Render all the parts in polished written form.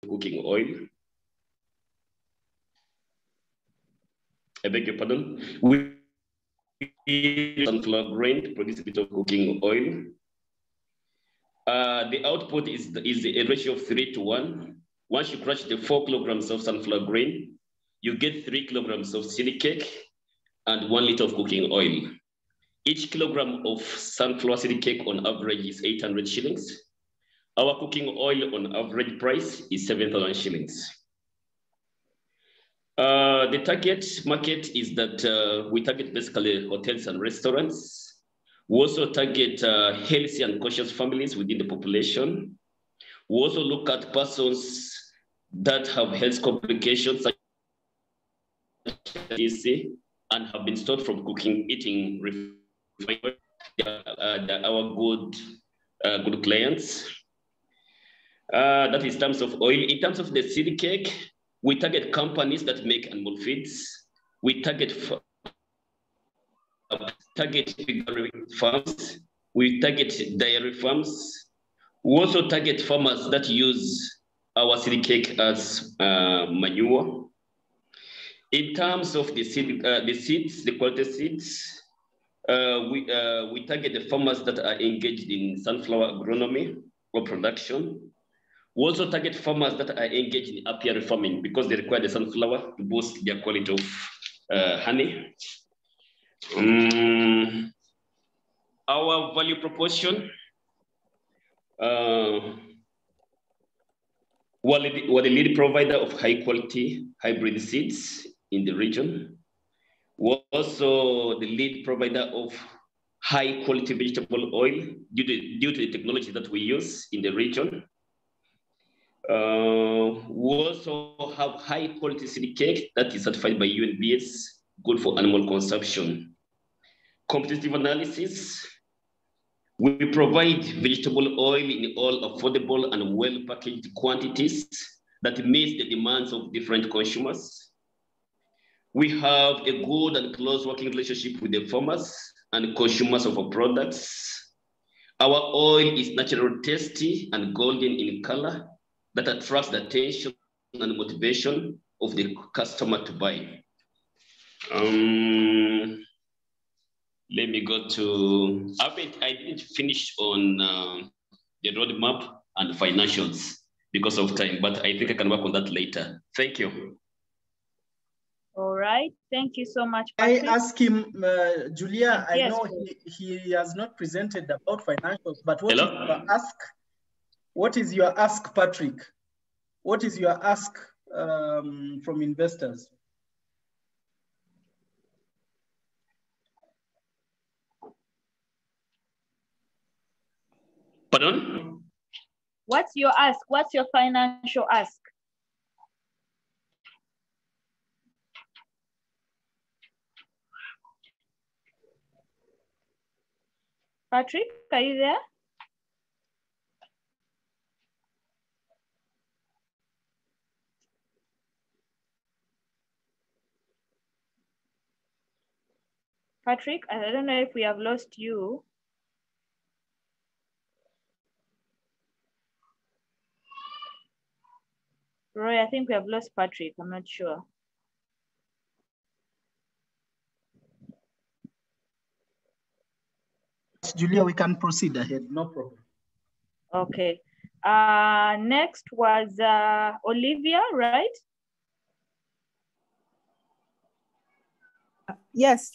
cooking oil. I beg your pardon. We use sunflower grain to produce a bit of cooking oil. The output is a ratio of 3:1. Once you crush the 4 kilograms of sunflower grain, you get 3 kilograms of seed cake and 1 liter of cooking oil. Each kilogram of sunflower seed cake on average is 800 shillings. Our cooking oil on average price is 7,000 shillings. The target market is that we target basically hotels and restaurants. We also target healthy and conscious families within the population. We also look at persons that have health complications such as DC and have been stopped from eating our good clients. That is in terms of oil. In terms of the seed cake, we target companies that make animal feeds. We target pig farms. We target dairy farms. We also target farmers that use our seed cake as manure. In terms of the seeds, the quality seeds, we target the farmers that are engaged in sunflower agronomy or production. We also target farmers that are engaged in apiary farming because they require the sunflower to boost their quality of honey. Our value proposition, we're the lead provider of high quality hybrid seeds in the region. We're also the lead provider of high quality vegetable oil due to the technology that we use in the region. We also have high quality seed cake that is certified by UNBS, good for animal consumption. Competitive analysis. We provide vegetable oil in all affordable and well-packaged quantities that meet the demands of different consumers. We have a good and close working relationship with the farmers and consumers of our products. Our oil is naturally tasty and golden in color that attracts the attention and motivation of the customer to buy. Let me go to, I didn't finish on the roadmap and financials because of time, but I think I can work on that later. Thank you. All right, thank you so much, Patrick. I ask him, Julia, I know he has not presented about financials, but what is your ask? What is your ask, Patrick? What is your ask from investors? Pardon? What's your ask? What's your financial ask? Patrick, are you there? Patrick, I don't know if we have lost you. Roy, I think we have lost Patrick. I'm not sure. Julia, we can proceed ahead, no problem. Okay. Next was Olivia, right? Yes.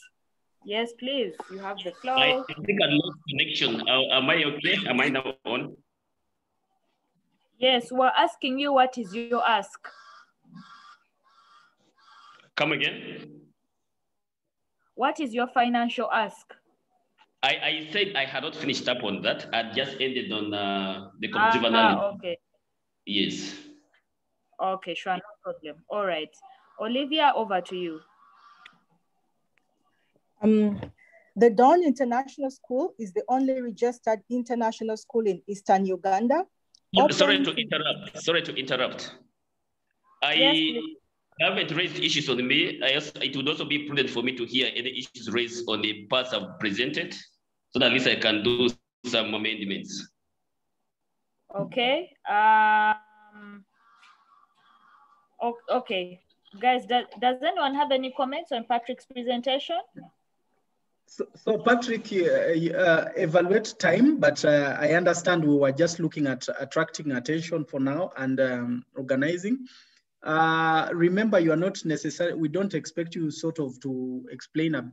Yes, please. You have the floor. I think I lost connection. Am I okay? Am I now on? Yes, we're asking you what is your ask? Come again? What is your financial ask? I said I had not finished up on that. I just ended on the competitive analysis. Okay. Yes. Okay, sure, no problem. All right. Olivia, over to you. The Dawn International School is the only registered international school in Eastern Uganda. Sorry to interrupt. I haven't raised issues on me. It would also be prudent for me to hear any issues raised on the parts I've presented, so that at least I can do some amendments. Okay. Okay. Guys, does anyone have any comments on Patrick's presentation? So Patrick, evaluate time, but I understand we were just looking at attracting attention for now and organizing. Remember, you are not necessarily, we don't expect you sort of to explain a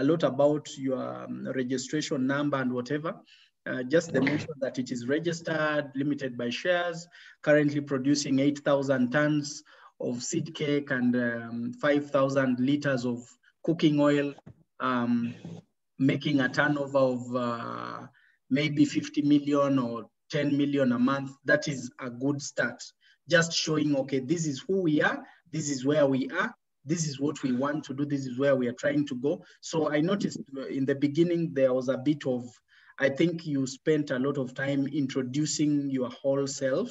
lot about your registration number and whatever. Just the mention that it is registered, limited by shares, currently producing 8,000 tons of seed cake and 5,000 liters of cooking oil, making a turnover of maybe 50 million or 10 million a month. That is a good start. Just showing, okay, this is who we are, this is where we are, this is what we want to do, this is where we are trying to go. So I noticed in the beginning, there was a bit of, I think you spent a lot of time introducing your whole self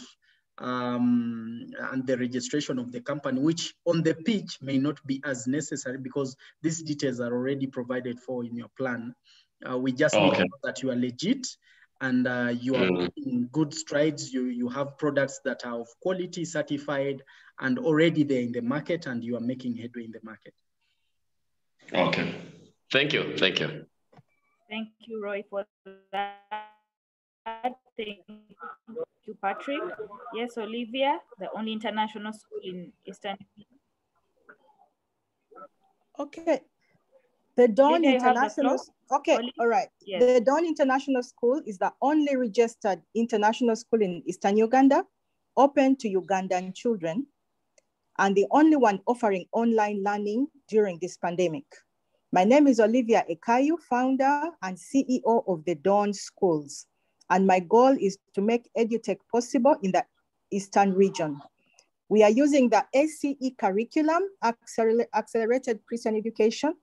and the registration of the company, which on the pitch may not be as necessary because these details are already provided for in your plan. We just need to know that you are legit and you are making good strides. You have products that are of quality, certified, and already there in the market, and you are making headway in the market. Okay. Thank you. Thank you. Thank you, Roy, for that. Thank you, Patrick. Yes, Olivia, the only international school in Eastern. Okay. The Dawn International. Okay, Olivia? all right. Yes. The Dawn International School is the only registered international school in Eastern Uganda, open to Ugandan children, and the only one offering online learning during this pandemic. My name is Olivia Ekayu, founder and CEO of the Dawn Schools. And my goal is to make EduTech possible in the Eastern region. We are using the ACE curriculum, Accelerated Christian Education,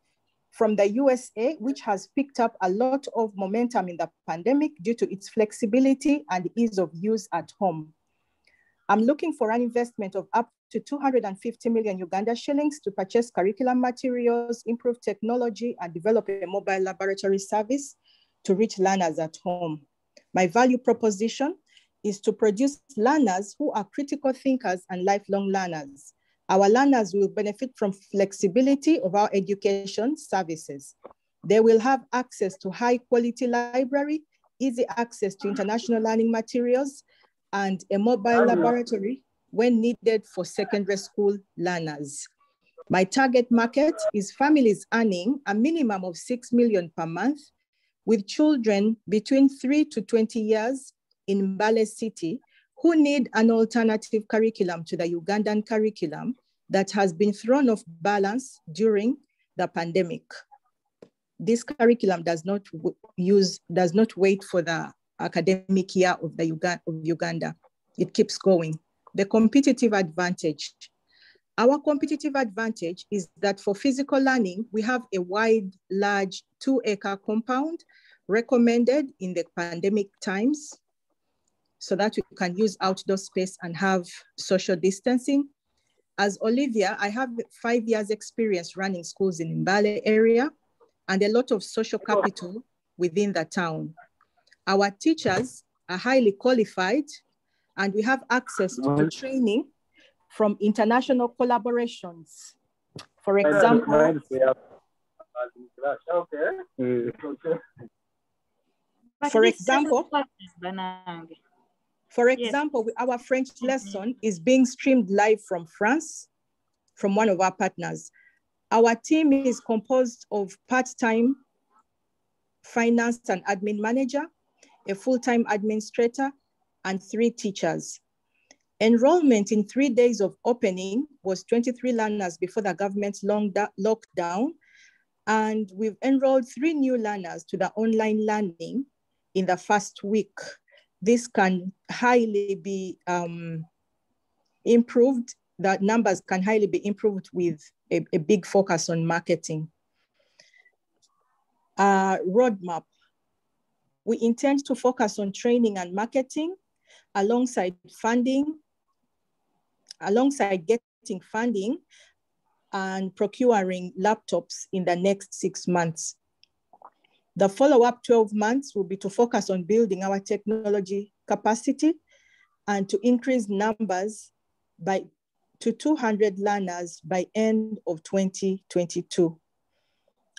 from the USA, which has picked up a lot of momentum in the pandemic due to its flexibility and ease of use at home. I'm looking for an investment of up to 250 million Uganda shillings to purchase curriculum materials, improve technology, and develop a mobile laboratory service to reach learners at home. My value proposition is to produce learners who are critical thinkers and lifelong learners. Our learners will benefit from flexibility of our education services. They will have access to high quality library, easy access to international learning materials, and a mobile laboratory when needed for secondary school learners. My target market is families earning a minimum of 6 million per month with children between 3 to 20 years in Mbale City who need an alternative curriculum to the Ugandan curriculum that has been thrown off balance during the pandemic. This curriculum does not wait for the academic year of Uganda. It keeps going. The competitive advantage. Our competitive advantage is that for physical learning, we have a wide, large 2-acre compound recommended in the pandemic times so that we can use outdoor space and have social distancing. As Olivia, I have 5 years experience running schools in Mbale area and a lot of social capital within the town. Our teachers are highly qualified and we have access to training from international collaborations. For example, our French lesson is being streamed live from France, from one of our partners. Our team is composed of part-time finance and admin manager, a full-time administrator, and 3 teachers. Enrollment in 3 days of opening was 23 learners before the government's lockdown, and we've enrolled 3 new learners to the online learning in the first week. This can highly be improved. The numbers can highly be improved with a big focus on marketing. Roadmap. We intend to focus on training and marketing alongside getting funding and procuring laptops in the next 6 months. The follow-up 12 months will be to focus on building our technology capacity and to increase numbers by to 200 learners by end of 2022.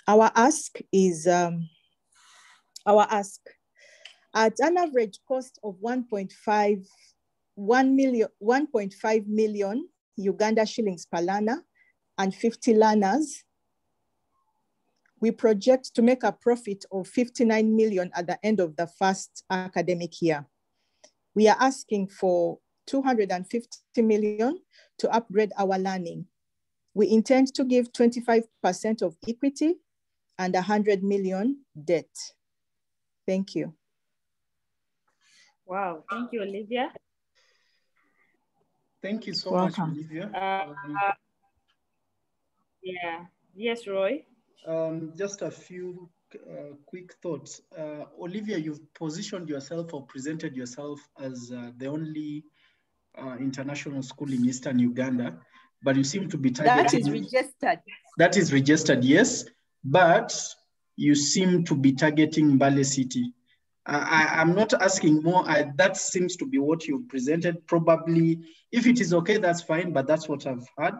Our ask is, at an average cost of 1.5 million Uganda shillings per learner and 50 learners, we project to make a profit of 59 million at the end of the first academic year. We are asking for 250 million to upgrade our learning. We intend to give 25% of equity and 100 million debt. Thank you. Wow, thank you, Olivia. Thank you so Welcome. much, Olivia. Yeah, yes, Roy. Just a few quick thoughts. Olivia, you've positioned yourself or presented yourself as the only international school in Eastern Uganda, but you seem to be targeting... That is registered. That is registered, yes, but you seem to be targeting Mbale City. I'm not asking more. That seems to be what you presented. Probably, if it is okay, that's fine, but that's what I've heard.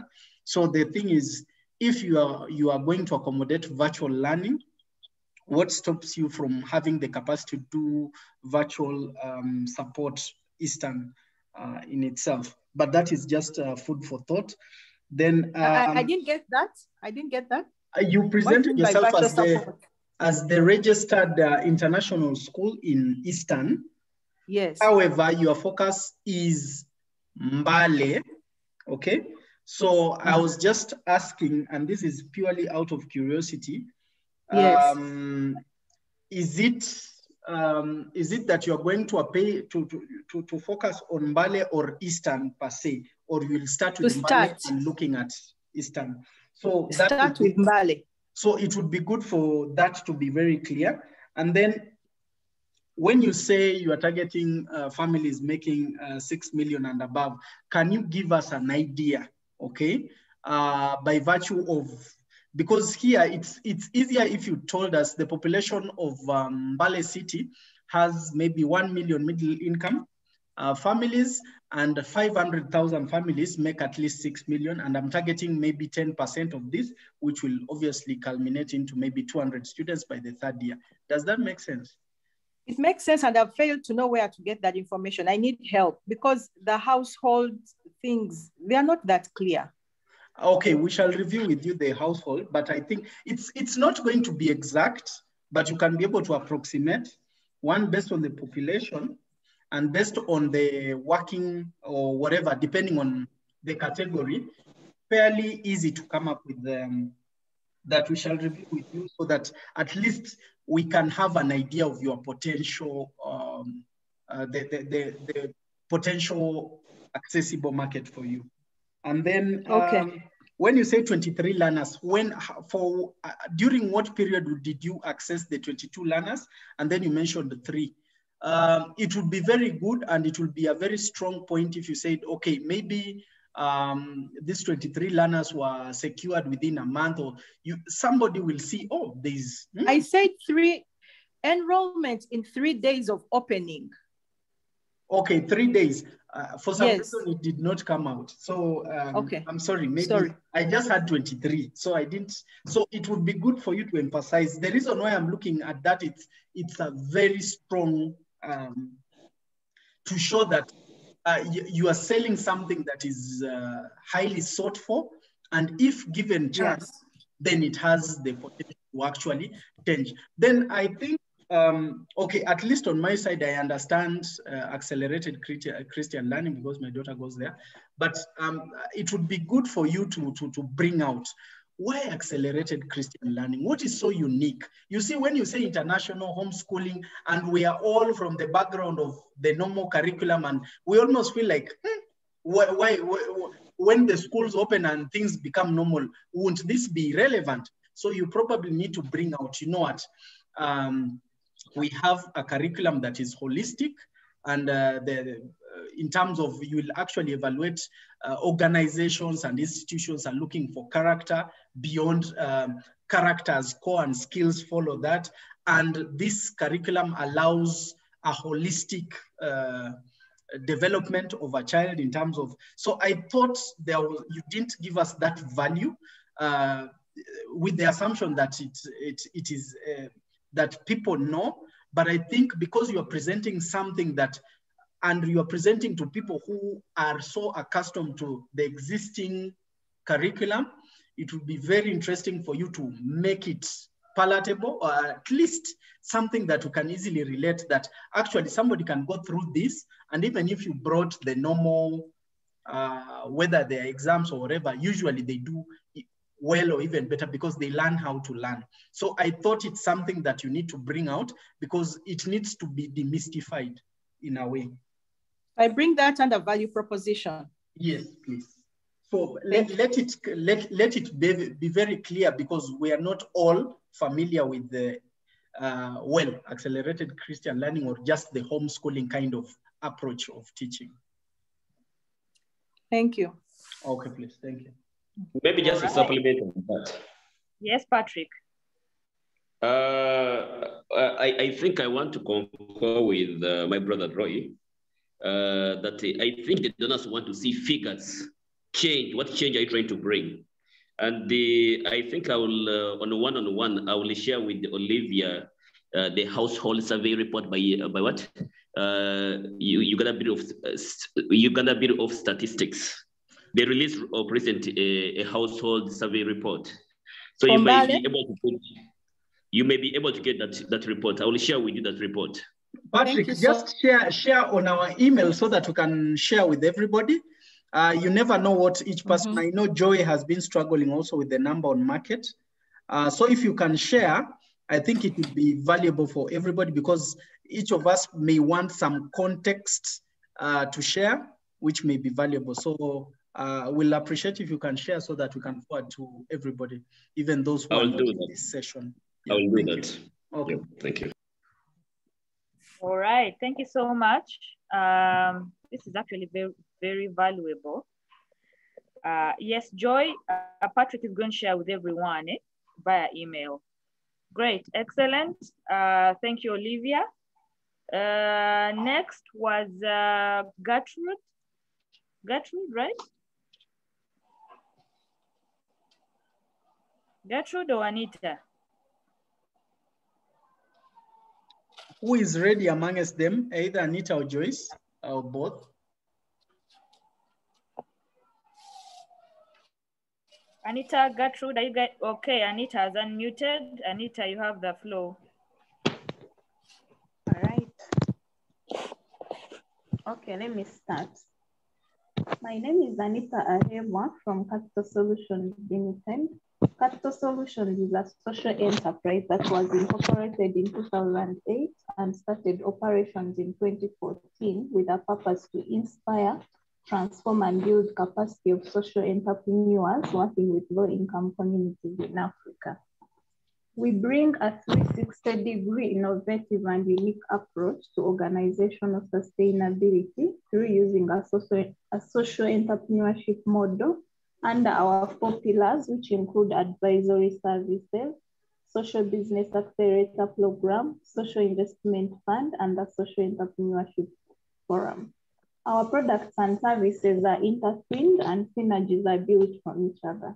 So the thing is, if you are going to accommodate virtual learning, what stops you from having the capacity to do virtual support Eastern in itself? But that is just food for thought. Then I didn't get that. I didn't get that. You presented yourself as the registered international school in Eastern. Yes. However, your focus is Mbale. Okay. So I was just asking, and this is purely out of curiosity. Yes. Is it that you are going to pay to focus on Mbale or Eastern per se, or you will start with Mbale and looking at Eastern? So start with Mbale. So it would be good for that to be very clear. And then when you say you are targeting families making 6 million and above, can you give us an idea, okay, by virtue of, because here it's easier if you told us the population of Mbale City has maybe 1 million middle income families, and 500,000 families make at least 6 million, and I'm targeting maybe 10% of this, which will obviously culminate into maybe 200 students by the third year. Does that make sense? It makes sense, and I've failed to know where to get that information. I need help because the household things, they are not that clear. Okay, we shall review with you the household, but I think it's not going to be exact, but you can be able to approximate, one, based on the population, and based on the working or whatever, depending on the category, fairly easy to come up with that we shall review with you so that at least we can have an idea of your potential, the potential accessible market for you. And then when you say 23 learners, during what period did you access the 22 learners? And then you mentioned the 3. It would be very good, and it will be a very strong point if you said, okay, maybe these 23 learners were secured within a month, or somebody will see, oh, there's... I said 3 enrollments in 3 days of opening. Okay, 3 days. For some reason, it did not come out. So okay. I'm sorry, maybe I just had 23. So I didn't. So it would be good for you to emphasize. The reason why I'm looking at that, it's a very strong, to show that you are selling something that is highly sought for. And if given chance, then it has the potential to actually change. Then I think, okay, at least on my side, I understand accelerated Christian learning because my daughter goes there. But it would be good for you to bring out, why accelerated Christian learning? What is so unique? You see, when you say international homeschooling, and we are all from the background of the normal curriculum, and we almost feel like, why, when the schools open and things become normal, won't this be relevant? So you probably need to bring out, you know what, we have a curriculum that is holistic, and in terms of, you will actually evaluate organizations and institutions are looking for character beyond characters, core and skills follow that. And this curriculum allows a holistic development of a child in terms of, so I thought you didn't give us that value with the assumption that it is that people know, but I think because you are presenting something that, and you are presenting to people who are so accustomed to the existing curriculum, it would be very interesting for you to make it palatable, or at least something that you can easily relate, that actually somebody can go through this, and even if you brought the normal, whether they're exams or whatever, usually they do well or even better because they learn how to learn. So I thought it's something that you need to bring out because it needs to be demystified in a way. I bring that under value proposition. Yes, please. So let it be very clear, because we are not all familiar with the accelerated Christian learning or just the homeschooling kind of approach of teaching. Thank you. Okay, please. Thank you. Maybe just a supplement on that. Yes, Patrick. I think I want to concur with my brother Roy, that I think the donors want to see figures change. What change are you trying to bring? And I think I will, on one-on-one, I will share with Olivia the household survey report by what? Uganda Bureau of Statistics. They released of recent a household survey report. So you may be able to get that report. I will share with you that report. Patrick, just share on our email so that we can share with everybody. You never know what each person, I know Joy has been struggling also with the number on market. So if you can share, I think it would be valuable for everybody, because each of us may want some context to share, which may be valuable. So we'll appreciate if you can share so that we can forward to everybody, even those who are not in this session. I will do that. Okay. Yeah, thank you. All right, thank you so much. This is actually very, very valuable. Yes, Joy, Patrick is going to share with everyone via email. Great, excellent. Thank you, Olivia. Next was Gertrude. Gertrude, right? Gertrude or Anita? Who is ready amongst them, either Anita or Joyce, or both? Anita, Gertrude, are you guys okay? Anita has unmuted. Anita, you have the floor. All right. Okay, let me start. My name is Anita Arema from Capital Solutions Limited. Capital Solutions is a social enterprise that was incorporated in 2008 and started operations in 2014 with a purpose to inspire, transform, and build capacity of social entrepreneurs working with low-income communities in Africa. We bring a 360-degree innovative and unique approach to organizational sustainability through using a social entrepreneurship model under our 4 pillars, which include advisory services, social business accelerator program, social investment fund, and the social entrepreneurship forum. Our products and services are intertwined and synergies are built from each other.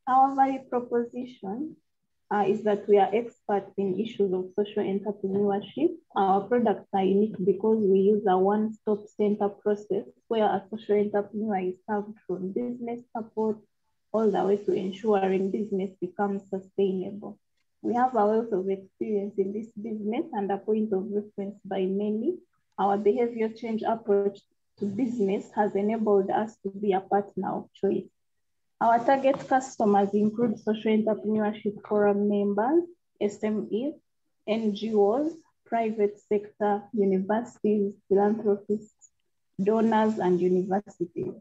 Our value proposition is that we are experts in issues of social entrepreneurship. Our products are unique because we use a one-stop center process where a social entrepreneur is served from business support all the way to ensuring business becomes sustainable. We have a wealth of experience in this business and a point of reference by many. Our behavior change approach to business has enabled us to be a partner of choice. Our target customers include social entrepreneurship forum members, SMEs, NGOs, private sector, universities, philanthropists, donors, and universities.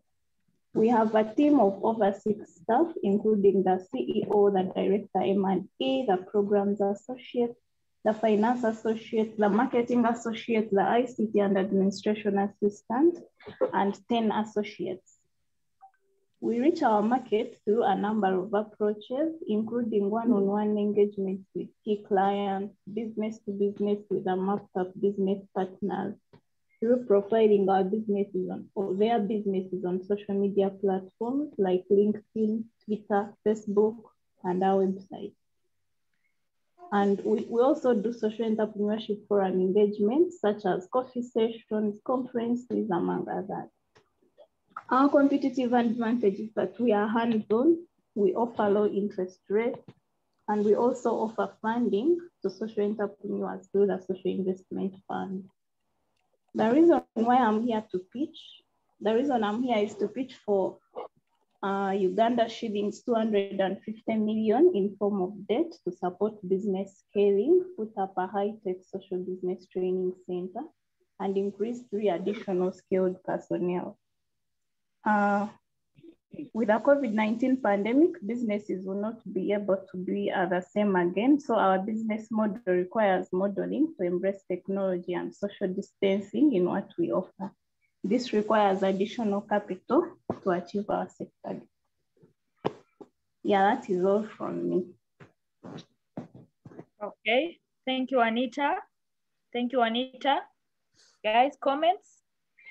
We have a team of over 6 staff, including the CEO, the director M&A, the programs associate, the finance associate, the marketing associate, the ICT and administration assistant, and 10 associates. We reach our market through a number of approaches, including one-on-one engagement with key clients, business to business with a mapped up business partners, through profiling our businesses or their businesses on social media platforms like LinkedIn, Twitter, Facebook, and our website. And we also do social entrepreneurship forum engagements such as coffee sessions, conferences, among others. Our competitive advantage is that we are hands-on, we offer low interest rates, and we also offer funding to social entrepreneurs through the Social Investment Fund. The reason why I'm here to pitch, the reason I'm here is to pitch for Uganda shillings 250 million in form of debt to support business scaling, put up a high-tech social business training center, and increase 3 additional skilled personnel. With the COVID-19 pandemic, businesses will not be able to be the same again. So our business model requires modeling to embrace technology and social distancing in what we offer. This requires additional capital to achieve our sector. Yeah, that is all from me. Okay, thank you, Anita. Thank you, Anita. Guys, comments?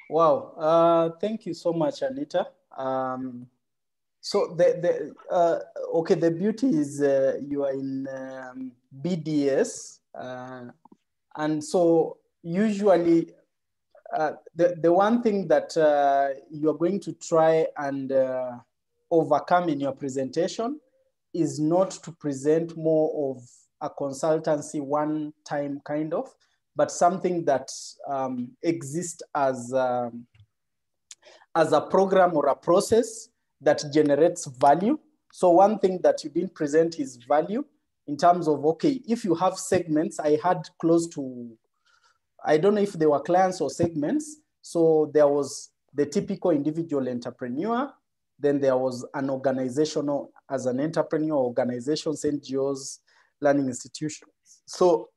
Wow, thank you so much, Anita. So okay, the beauty is you are in BDS, and so usually the one thing that you are going to try and overcome in your presentation is not to present more of a consultancy one-time kind of, but something that exists as a program or a process that generates value. So one thing that you didn't present is value in terms of, okay, if you have segments, I had close to, I don't know if they were clients or segments. So there was the typical individual entrepreneur. Then there was an organizational, as an entrepreneur, organizations, NGOs, learning institutions. So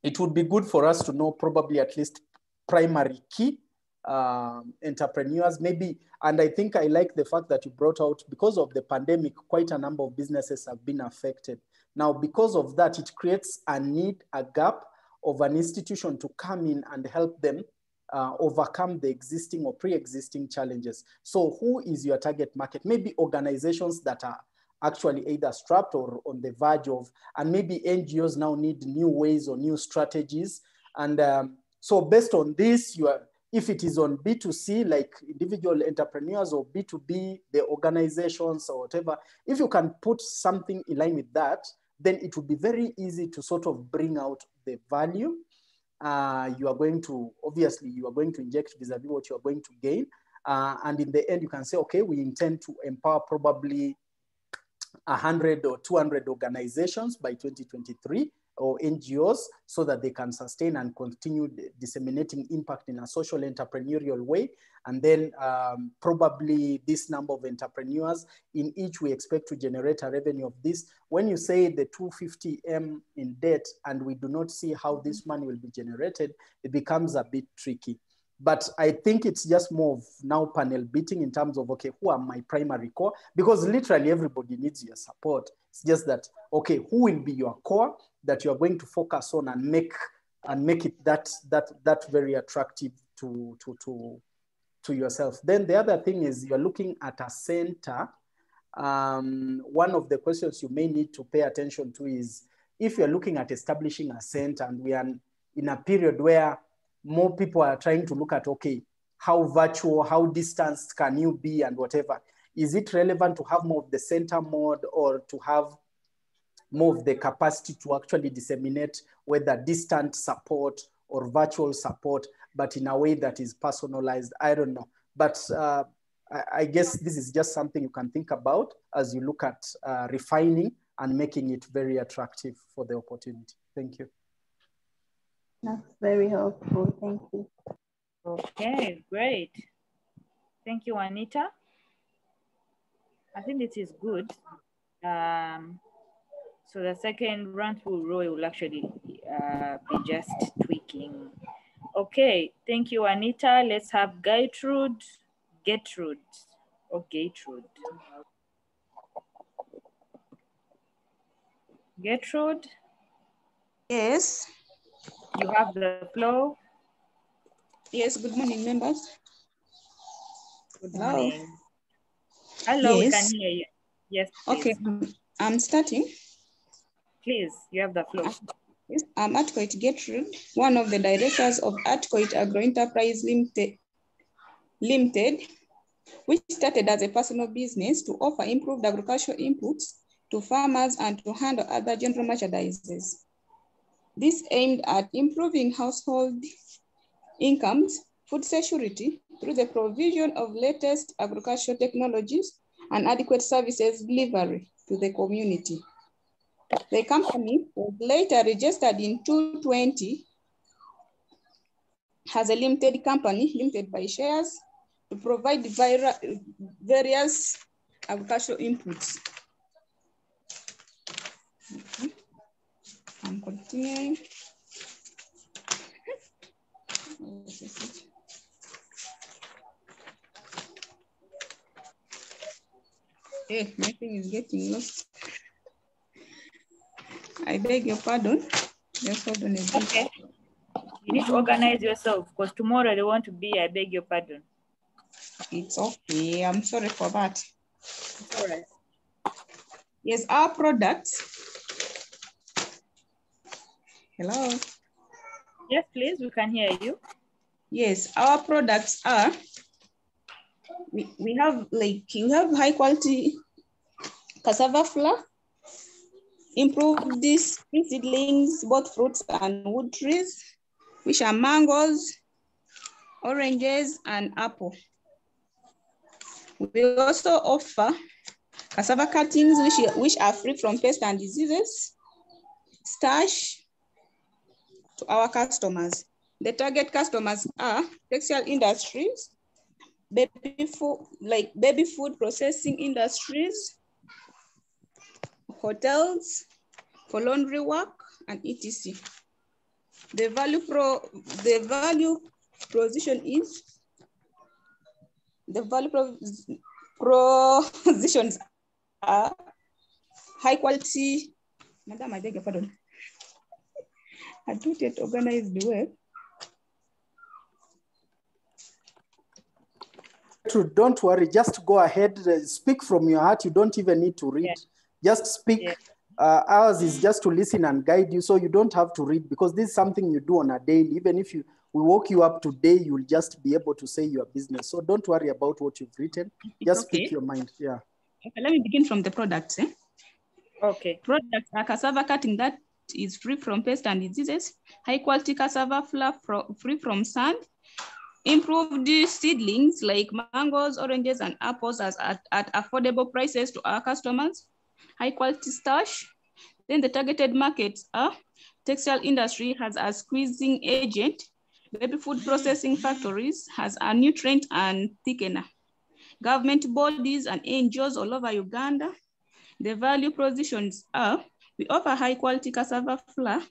it would be good for us to know probably at least primary key entrepreneurs, maybe. And I think I like the fact that you brought out, because of the pandemic, quite a number of businesses have been affected. Now, because of that, it creates a need, a gap of an institution to come in and help them overcome the existing or pre-existing challenges. So who is your target market? Maybe organizations that are actually either strapped or on the verge of, and maybe NGOs now need new ways or new strategies. And so based on this, you are, if it is on B2C, like individual entrepreneurs, or B2B, the organizations or whatever, if you can put something in line with that, then it would be very easy to sort of bring out the value you are going to, obviously, you are going to inject vis-a-vis what you are going to gain. And in the end, you can say, okay, we intend to empower probably 100 or 200 organizations by 2023, or NGOs, so that they can sustain and continue disseminating impact in a social entrepreneurial way. And then probably this number of entrepreneurs, in each we expect to generate a revenue of this. When you say the 250M in debt and we do not see how this money will be generated, it becomes a bit tricky. But I think it's just more of now panel beating in terms of, okay, who are my primary core? Because literally everybody needs your support. It's just that, okay, who will be your core that you're going to focus on and make it that very attractive to yourself. Then the other thing is you're looking at a center. One of the questions you may need to pay attention to is, if you're looking at establishing a center, and we are in a period where more people are trying to look at, okay, how virtual, how distanced can you be and whatever. Is it relevant to have more of the center mode, or to have more of the capacity to actually disseminate whether distant support or virtual support, but in a way that is personalized? I don't know. But I guess this is just something you can think about as you look at refining and making it very attractive for the opportunity. Thank you. That's very helpful. Thank you. Okay, great. Thank you, Anita. I think this is good. So the second run through Roy will actually be just tweaking. Okay, thank you, Anita. Let's have Gertrude or Gertrude. Gertrude? Yes. You have the floor. Yes, good morning, members. Good Hello. morning. Hello, Yes. we can hear you. Yes, please. Okay, I'm starting. Please, you have the floor. Yes, I'm Atcoit Gertrude, one of the directors of Atcoit Agro Enterprise Limited, which started as a personal business to offer improved agricultural inputs to farmers and to handle other general merchandises. This aimed at improving household incomes, food security through the provision of latest agricultural technologies and adequate services delivery to the community. The company was later registered in 2020 as a limited company, limited by shares, to provide various agricultural inputs. Okay. I'm continuing. Hey, my thing is getting lost. I beg your pardon. Just hold on a bit. Okay. You need to organize yourself because tomorrow they want to be, I beg your pardon. It's okay. I'm sorry for that. It's all right. Yes, our products. Hello. Yes, please, we can hear you. Yes, our products are, we have high quality cassava flour, improved these seedlings, both fruits and wood trees, which are mangoes, oranges, and apple. We also offer cassava cuttings, which are free from pests and diseases, starch to our customers. The target customers are textile industries, baby food processing industries, hotels, for laundry work, and etc. The value proposition is, the value propositions are high quality. Madam, I beg your pardon. I don't yet organize the way. Don't worry, just go ahead, speak from your heart. You don't even need to read. Yeah. Just speak. Yeah. Ours is just to listen and guide you, so you don't have to read, because this is something you do on a daily. Even if we woke you up today, you'll just be able to say your business. So don't worry about what you've written. Just okay. speak your mind. Yeah. Okay, let me begin from the products. Okay. Products are cassava cutting that is free from pests and diseases, high quality cassava flour free from sand, improved seedlings like mangoes, oranges, and apples at affordable prices to our customers, high quality starch. Then the targeted markets are textile industry has a squeezing agent, baby food processing factories has a nutrient and thickener, government bodies and NGOs all over Uganda. The value propositions are, we offer high quality cassava flour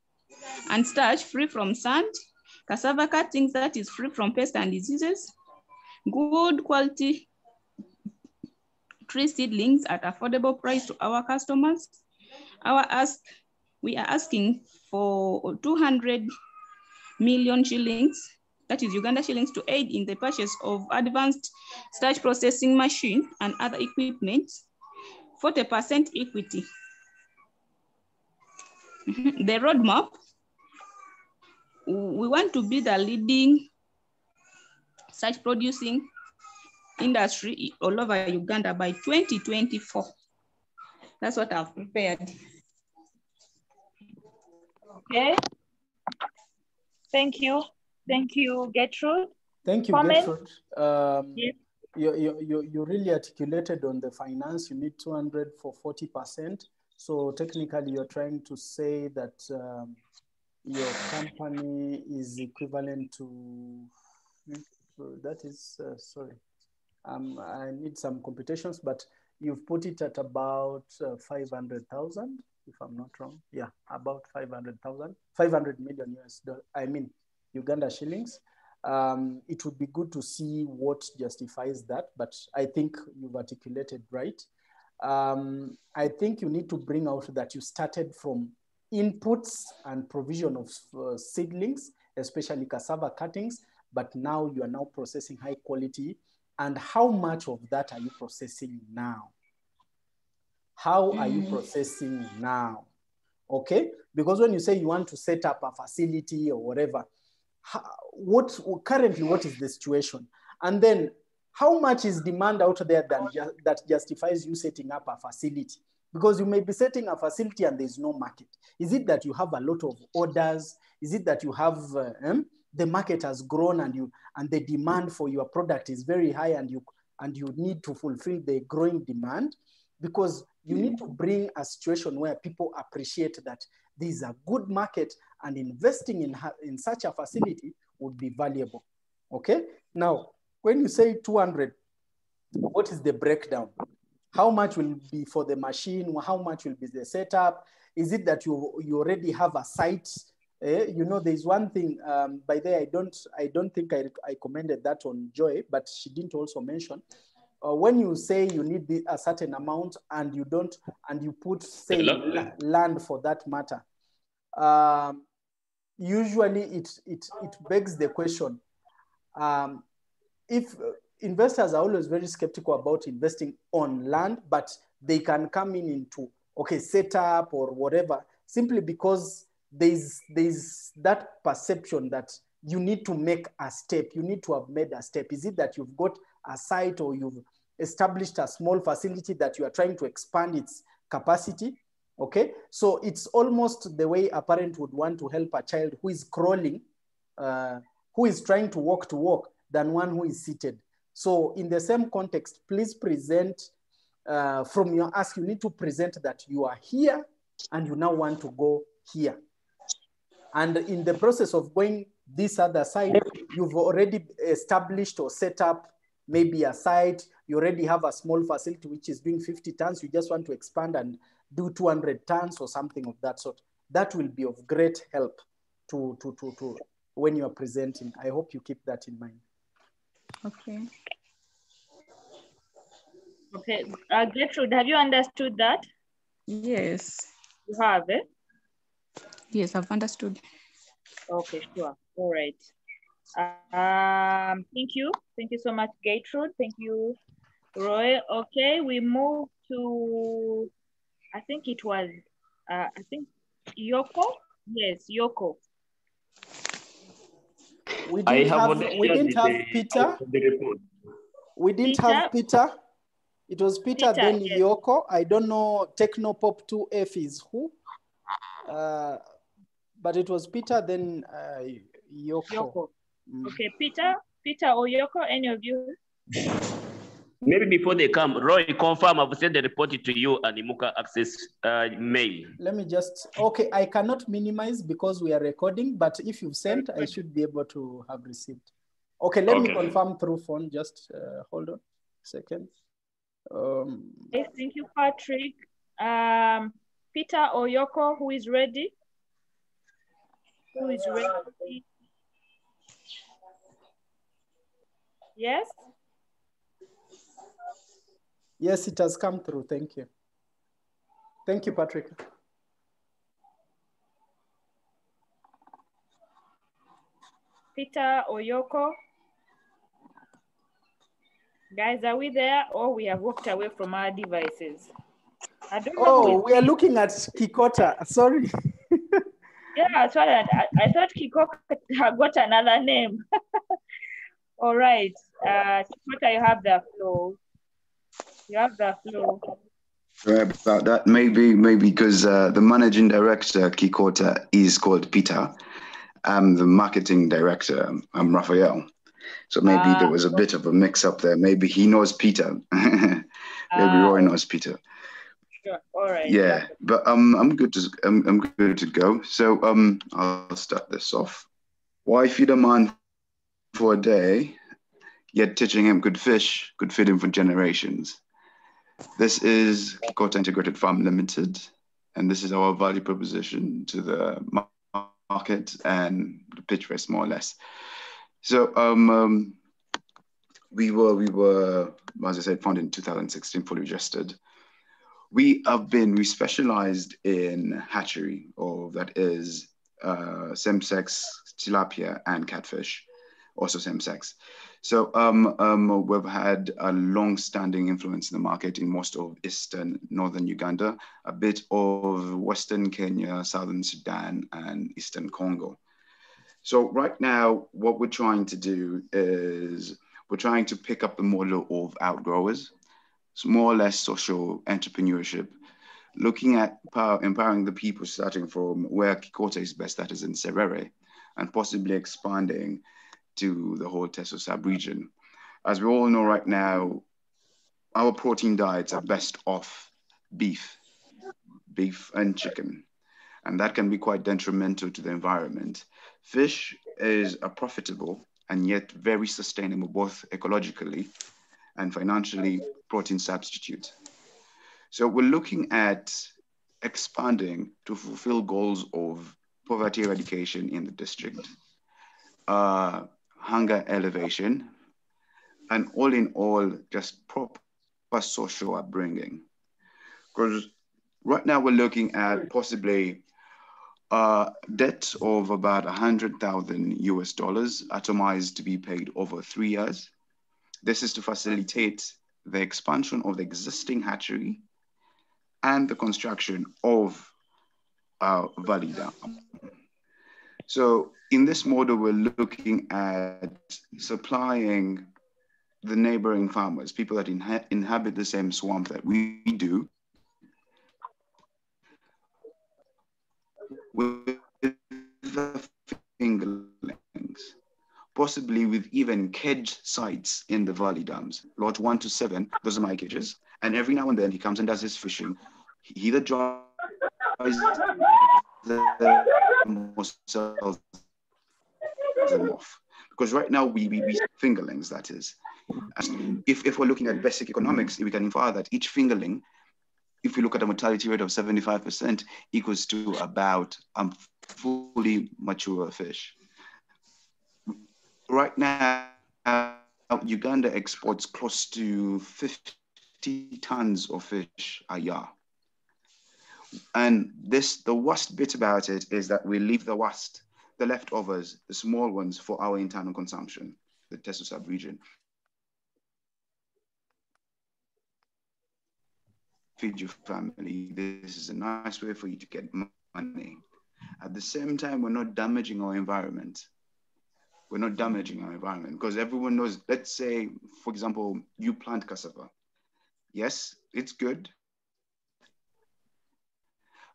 and starch free from sand, cassava cuttings that is free from pests and diseases, good quality tree seedlings at affordable price to our customers. We are asking for 200 million shillings, that is Uganda shillings, to aid in the purchase of advanced starch processing machine and other equipment, 40% equity. The roadmap, we want to be the leading starch producing industry all over Uganda by 2024. That's what I've prepared. Okay. Thank you. Thank you, Gertrude. Thank you, Comment? Gertrude. Yes. You really articulated on the finance. You need 200 for 40%. So technically, you're trying to say that your company is equivalent to, that is, sorry. I need some computations, but you've put it at about 500,000, if I'm not wrong. Yeah, about 500,000, 500 million US dollars, I mean, Uganda shillings. It would be good to see what justifies that, but I think you've articulated right. I think you need to bring out that you started from inputs and provision of seedlings, especially cassava cuttings, but now you are now processing high quality. And how much of that are you processing now? How are you processing now? Okay, because when you say you want to set up a facility or whatever, currently what is the situation? And then how much is demand out there that justifies you setting up a facility? Because you may be setting a facility and there's no market. Is it that you have a lot of orders? Is it that you have the market has grown and the demand for your product is very high and you need to fulfill the growing demand? Because you need to bring a situation where people appreciate that there is a good market and investing in such a facility would be valuable. Okay? Now, when you say 200, what is the breakdown? How much will be for the machine? How much will be the setup? Is it that you already have a site? You know, there's one thing, by there, I don't think I commented that on Joy, but she didn't also mention. When you say you need a certain amount and you put, say, land for that matter, usually it begs the question, if investors are always very skeptical about investing on land, but they can come into, okay, setup or whatever, simply because there's that perception that you need to make a step, you need to have made a step. Is it that you've got a site or you've established a small facility that you are trying to expand its capacity? Okay, so it's almost the way a parent would want to help a child who is crawling, who is trying to walk, than one who is seated. So in the same context, please present from your ask, you need to present that you are here and you now want to go here. And in the process of going this other side, you've already established or set up maybe a site, you already have a small facility which is doing 50 tons, you just want to expand and do 200 tons or something of that sort. That will be of great help to when you are presenting. I hope you keep that in mind. Okay. Okay, Gertrude, have you understood that? Yes. You have, eh? Yes, I've understood. Okay, sure. All right. Thank you. Thank you so much, Gertrude. Thank you, Roy. Okay, we move to, I think it was, Yoko? Yes, Yoko. We didn't have Peter. We didn't have Peter. It was Peter then yes. Yoko. I don't know Technopop 2F is who. But it was Peter then Yoko. Okay, Peter or Yoko, any of you? Maybe before they come, Roy, confirm I've sent the report to you and Imuka Access mail. Let me just, okay, I cannot minimize because we are recording, but if you've sent, I should be able to have received. Okay, let me confirm through phone, just hold on a second. Okay, thank you, Patrick. Peter or Yoko, who is ready? Who is ready? Yes? Yes, it has come through. Thank you. Thank you, Patrick. Peter or Yoko? Guys, are we there or we have walked away from our devices? I don't know. Oh, we are looking at Kikota. Sorry. Yeah, sorry. I thought Kikota had got another name. All right. Kikota, you have the floor. You have the floor. Sorry about that. Maybe because the managing director, Kikota, is called Peter. I'm the marketing director. I'm Raphael. So maybe there was a bit of a mix-up there. Maybe he knows Peter. Maybe Roy knows Peter. Sure. All right. Yeah, but I'm good to go. So I'll start this off. Why feed a man for a day, yet teaching him good fish could feed him for generations? This is Kikota Integrated Farm Limited, and this is our value proposition to the market and the Pitchfest, more or less. So we were, as I said, founded in 2016, fully registered. We specialized in hatchery, or that is same-sex tilapia and catfish. also same sex. So we've had a long-standing influence in the market in most of eastern, northern Uganda, a bit of western Kenya, southern Sudan, and eastern Congo. So right now, what we're trying to do is we're trying to pick up the model of outgrowers. It's more or less social entrepreneurship, looking at empowering the people starting from where Kikota is best, that is in Serere, and possibly expanding to the whole Teso sub-region. As we all know right now, our protein diets are best off beef and chicken, and that can be quite detrimental to the environment. Fish is a profitable and yet very sustainable, both ecologically and financially, protein substitute. So we're looking at expanding to fulfill goals of poverty eradication in the district, hunger elevation, and all in all, just proper social upbringing. Because right now we're looking at possibly debt of about 100,000 US dollars atomized to be paid over 3 years. This is to facilitate the expansion of the existing hatchery and the construction of Valley Dam. So in this model, we're looking at supplying the neighboring farmers, people that inhabit the same swamp that we do, with the fingerlings, possibly with even cage sites in the Valley Dams. Lot 1 to 7, those are my cages. And every now and then he comes and does his fishing. He either dries them or sells them off. Because right now we fingerlings, that is. If we're looking at basic economics, we can infer that each fingerling, if we look at a mortality rate of 75%, equals to about a fully mature fish. Right now, Uganda exports close to 50 tons of fish a year. And the worst bit about it is that we leave the worst, the leftovers, the small ones, for our internal consumption, the Teso sub-region. Feed your family. This is a nice way for you to get money. At the same time, we're not damaging our environment. We're not damaging our environment because everyone knows, let's say, for example, you plant cassava. Yes, it's good.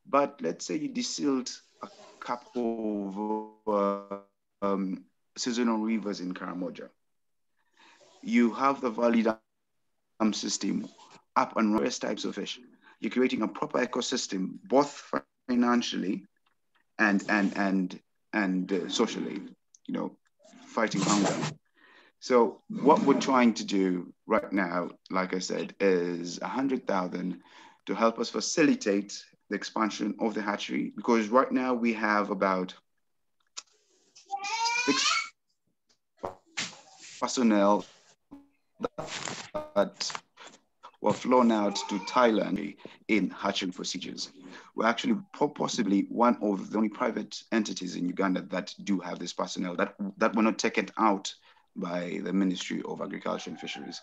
But let's say you distilled a couple of seasonal rivers in Karamoja. You have the Valley Dam system up and various types of fish. You're creating a proper ecosystem, both financially and socially, you know, fighting hunger. So what we're trying to do right now, like I said, is 100,000 to help us facilitate the expansion of the hatchery, because right now we have about 6 personnel that were flown out to Thailand in hatchery procedures. We're actually possibly one of the only private entities in Uganda that do have this personnel that were not taken out by the Ministry of Agriculture and Fisheries.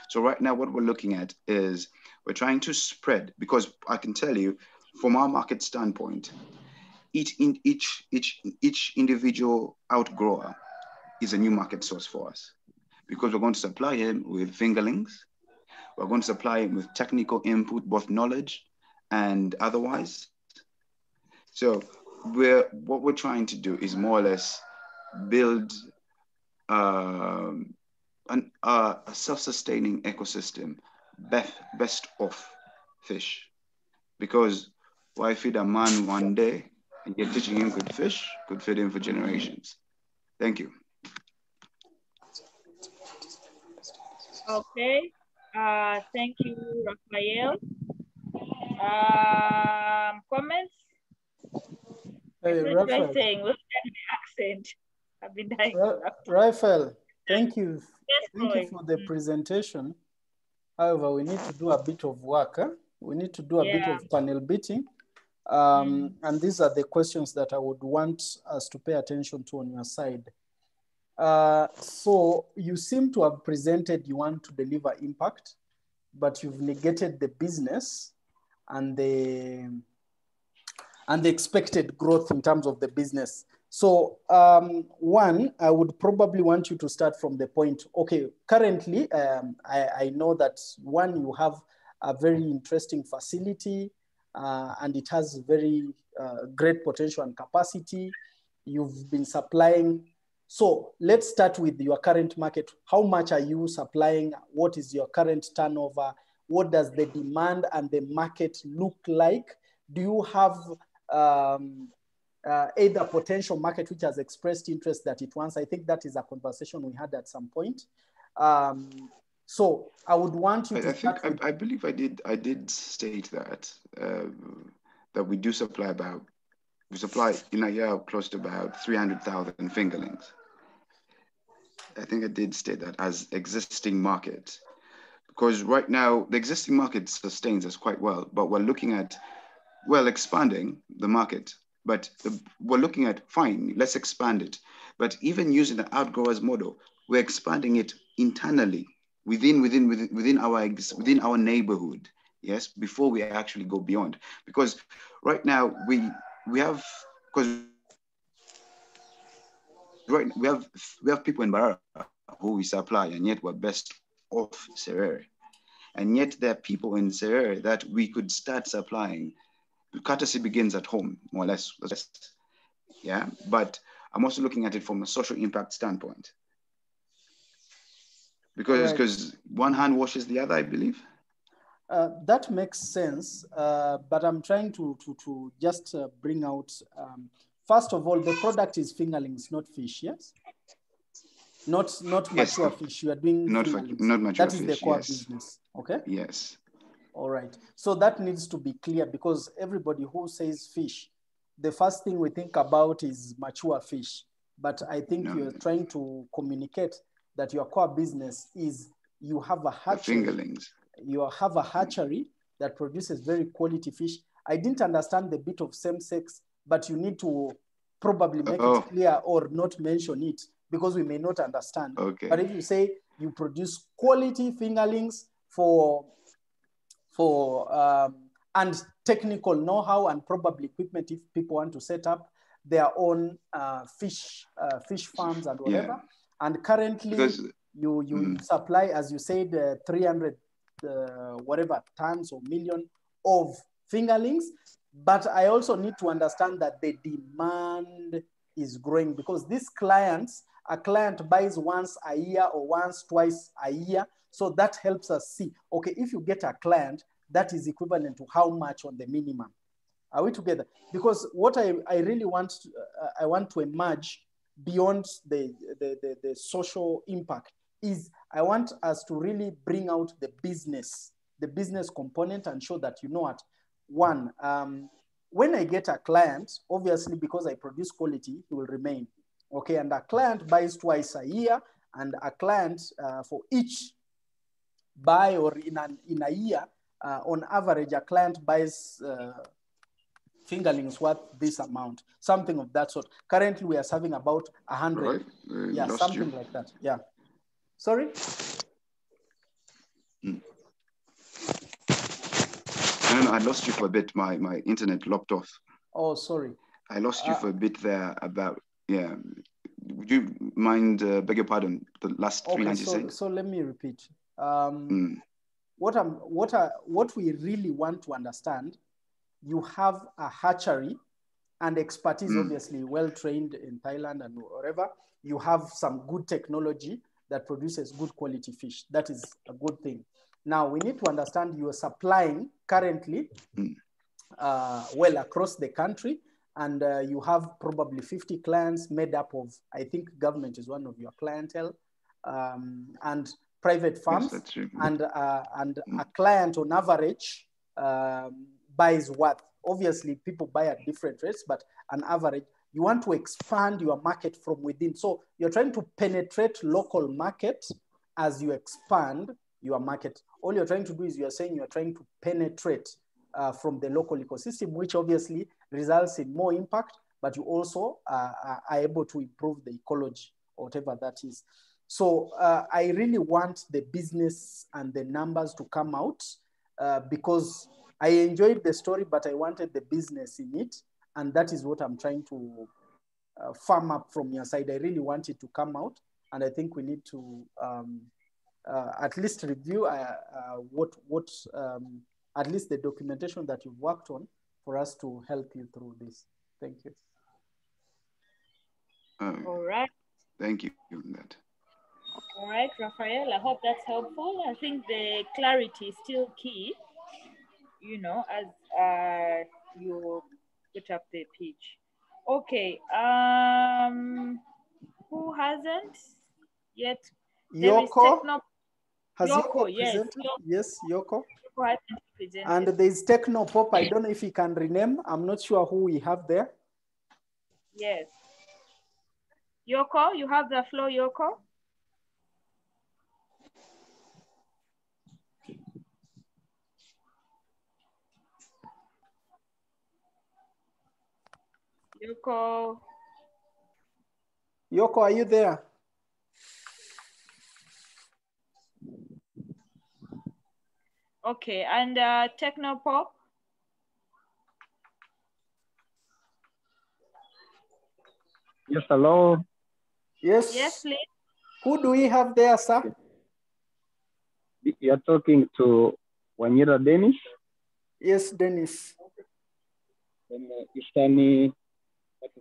So right now what we're looking at is we're trying to spread, because I can tell you from our market standpoint, each individual outgrower is a new market source for us, because we're going to supply him with fingerlings. We're going to supply him with technical input, both knowledge and otherwise. So what we're trying to do is more or less build a self-sustaining ecosystem, best of fish. Because why feed a man one day and you're teaching him good fish, could feed him for generations. Thank you. Okay. Thank you, Raphael. Comments? Hey, Raphael. Saying, what's the accent? I've been dying. Raphael, thank you. Yes, thank you for the presentation. However, we need to do a bit of work. Huh? We need to do a bit of panel beating. And these are the questions that I would want us to pay attention to on your side. So you seem to have presented you want to deliver impact, but you've negated the business and the expected growth in terms of the business. So one, I would probably want you to start from the point, okay, currently, I know that one, you have a very interesting facility and it has very great potential and capacity. You've been supplying. So let's start with your current market. How much are you supplying? What is your current turnover? What does the demand and the market look like? Do you have either potential market which has expressed interest that it wants? I think that is a conversation we had at some point. So I would want you to I believe I did state that that we do supply we supply in a year close to about 300,000 fingerlings. I think I did state that as existing market, because right now the existing market sustains us quite well, but we're looking at, well, expanding the market, but we're looking at, fine, let's expand it. But even using the outgrowers model, we're expanding it internally within our neighborhood, yes, before we actually go beyond. Because right now we have people in Barara who we supply, and yet we're best off Serere. And yet there are people in Serere that we could start supplying. Courtesy begins at home, more or less. Yeah, but I'm also looking at it from a social impact standpoint. Because one hand washes the other, I believe. That makes sense, but I'm trying to just bring out, first of all, the product is fingerlings, not fish, yes? Not mature fish, you are doing fingerlings. Not mature fish, that is the core business, okay? Yes. All right, so that needs to be clear, because everybody who says fish, the first thing we think about is mature fish. But I think you're trying to communicate that your core business is you have a hatchery. Fingerlings. You have a hatchery that produces very quality fish. I didn't understand the bit of same sex, but you need to probably make it clear or not mention it, because we may not understand. Okay. But if you say you produce quality fingerlings and technical know-how and probably equipment, if people want to set up their own fish farms and whatever. Yeah. And currently you supply, as you said, 300 whatever tons or million of fingerlings. But I also need to understand that the demand is growing, because these clients, a client buys once a year or twice a year. So that helps us see, okay, if you get a client, that is equivalent to how much on the minimum. Are we together? Because what I really want, I want to emerge beyond the social impact is I want us to really bring out the business component and show that, you know what, one, when I get a client, obviously because I produce quality, he will remain. Okay, and a client buys twice a year, and a client for each buy or in a year, on average, a client buys fingerlings worth this amount, something of that sort. Currently, we are serving about 100. Right. Yeah, something like that. Yeah. Sorry? No, I lost you for a bit. My internet locked off. Oh, sorry. I lost you for a bit there about, yeah. Would you mind, beg your pardon, the last 3 lines you said? So let me repeat. What we really want to understand, you have a hatchery and expertise, obviously well-trained in Thailand and wherever. You have some good technology that produces good quality fish. That is a good thing. Now we need to understand you are supplying currently well across the country, and you have probably 50 clients made up of, I think government is one of your clientele, and private farms. Yes, that's true. And a client on average buys what? Obviously people buy at different rates, but an average, you want to expand your market from within. So you're trying to penetrate local market as you expand your market. All you're trying to do is you're saying you're trying to penetrate from the local ecosystem, which obviously results in more impact, but you also are able to improve the ecology or whatever that is. So I really want the business and the numbers to come out because I enjoyed the story, but I wanted the business in it. And that is what I'm trying to farm up from your side. I really want it to come out. And I think we need to at least review at least the documentation that you've worked on for us to help you through this. Thank you. All right. Thank you for that. All right, Raphael, I hope that's helpful. I think the clarity is still key, you know, as you put up the pitch. Okay, who hasn't yet? Yoko? Has Yoko, Yoko presented? Yes, Yoko. Yoko hasn't presented. And there's Technopop. I don't know if he can rename. I'm not sure who we have there. Yes. Yoko, you have the floor, Yoko. Yoko. Yoko, are you there? Okay, and Technopop? Yes, hello. Yes. Yes, please. Who do we have there, sir? You're talking to Wanyira Dennis. Yes, Dennis. From Eastern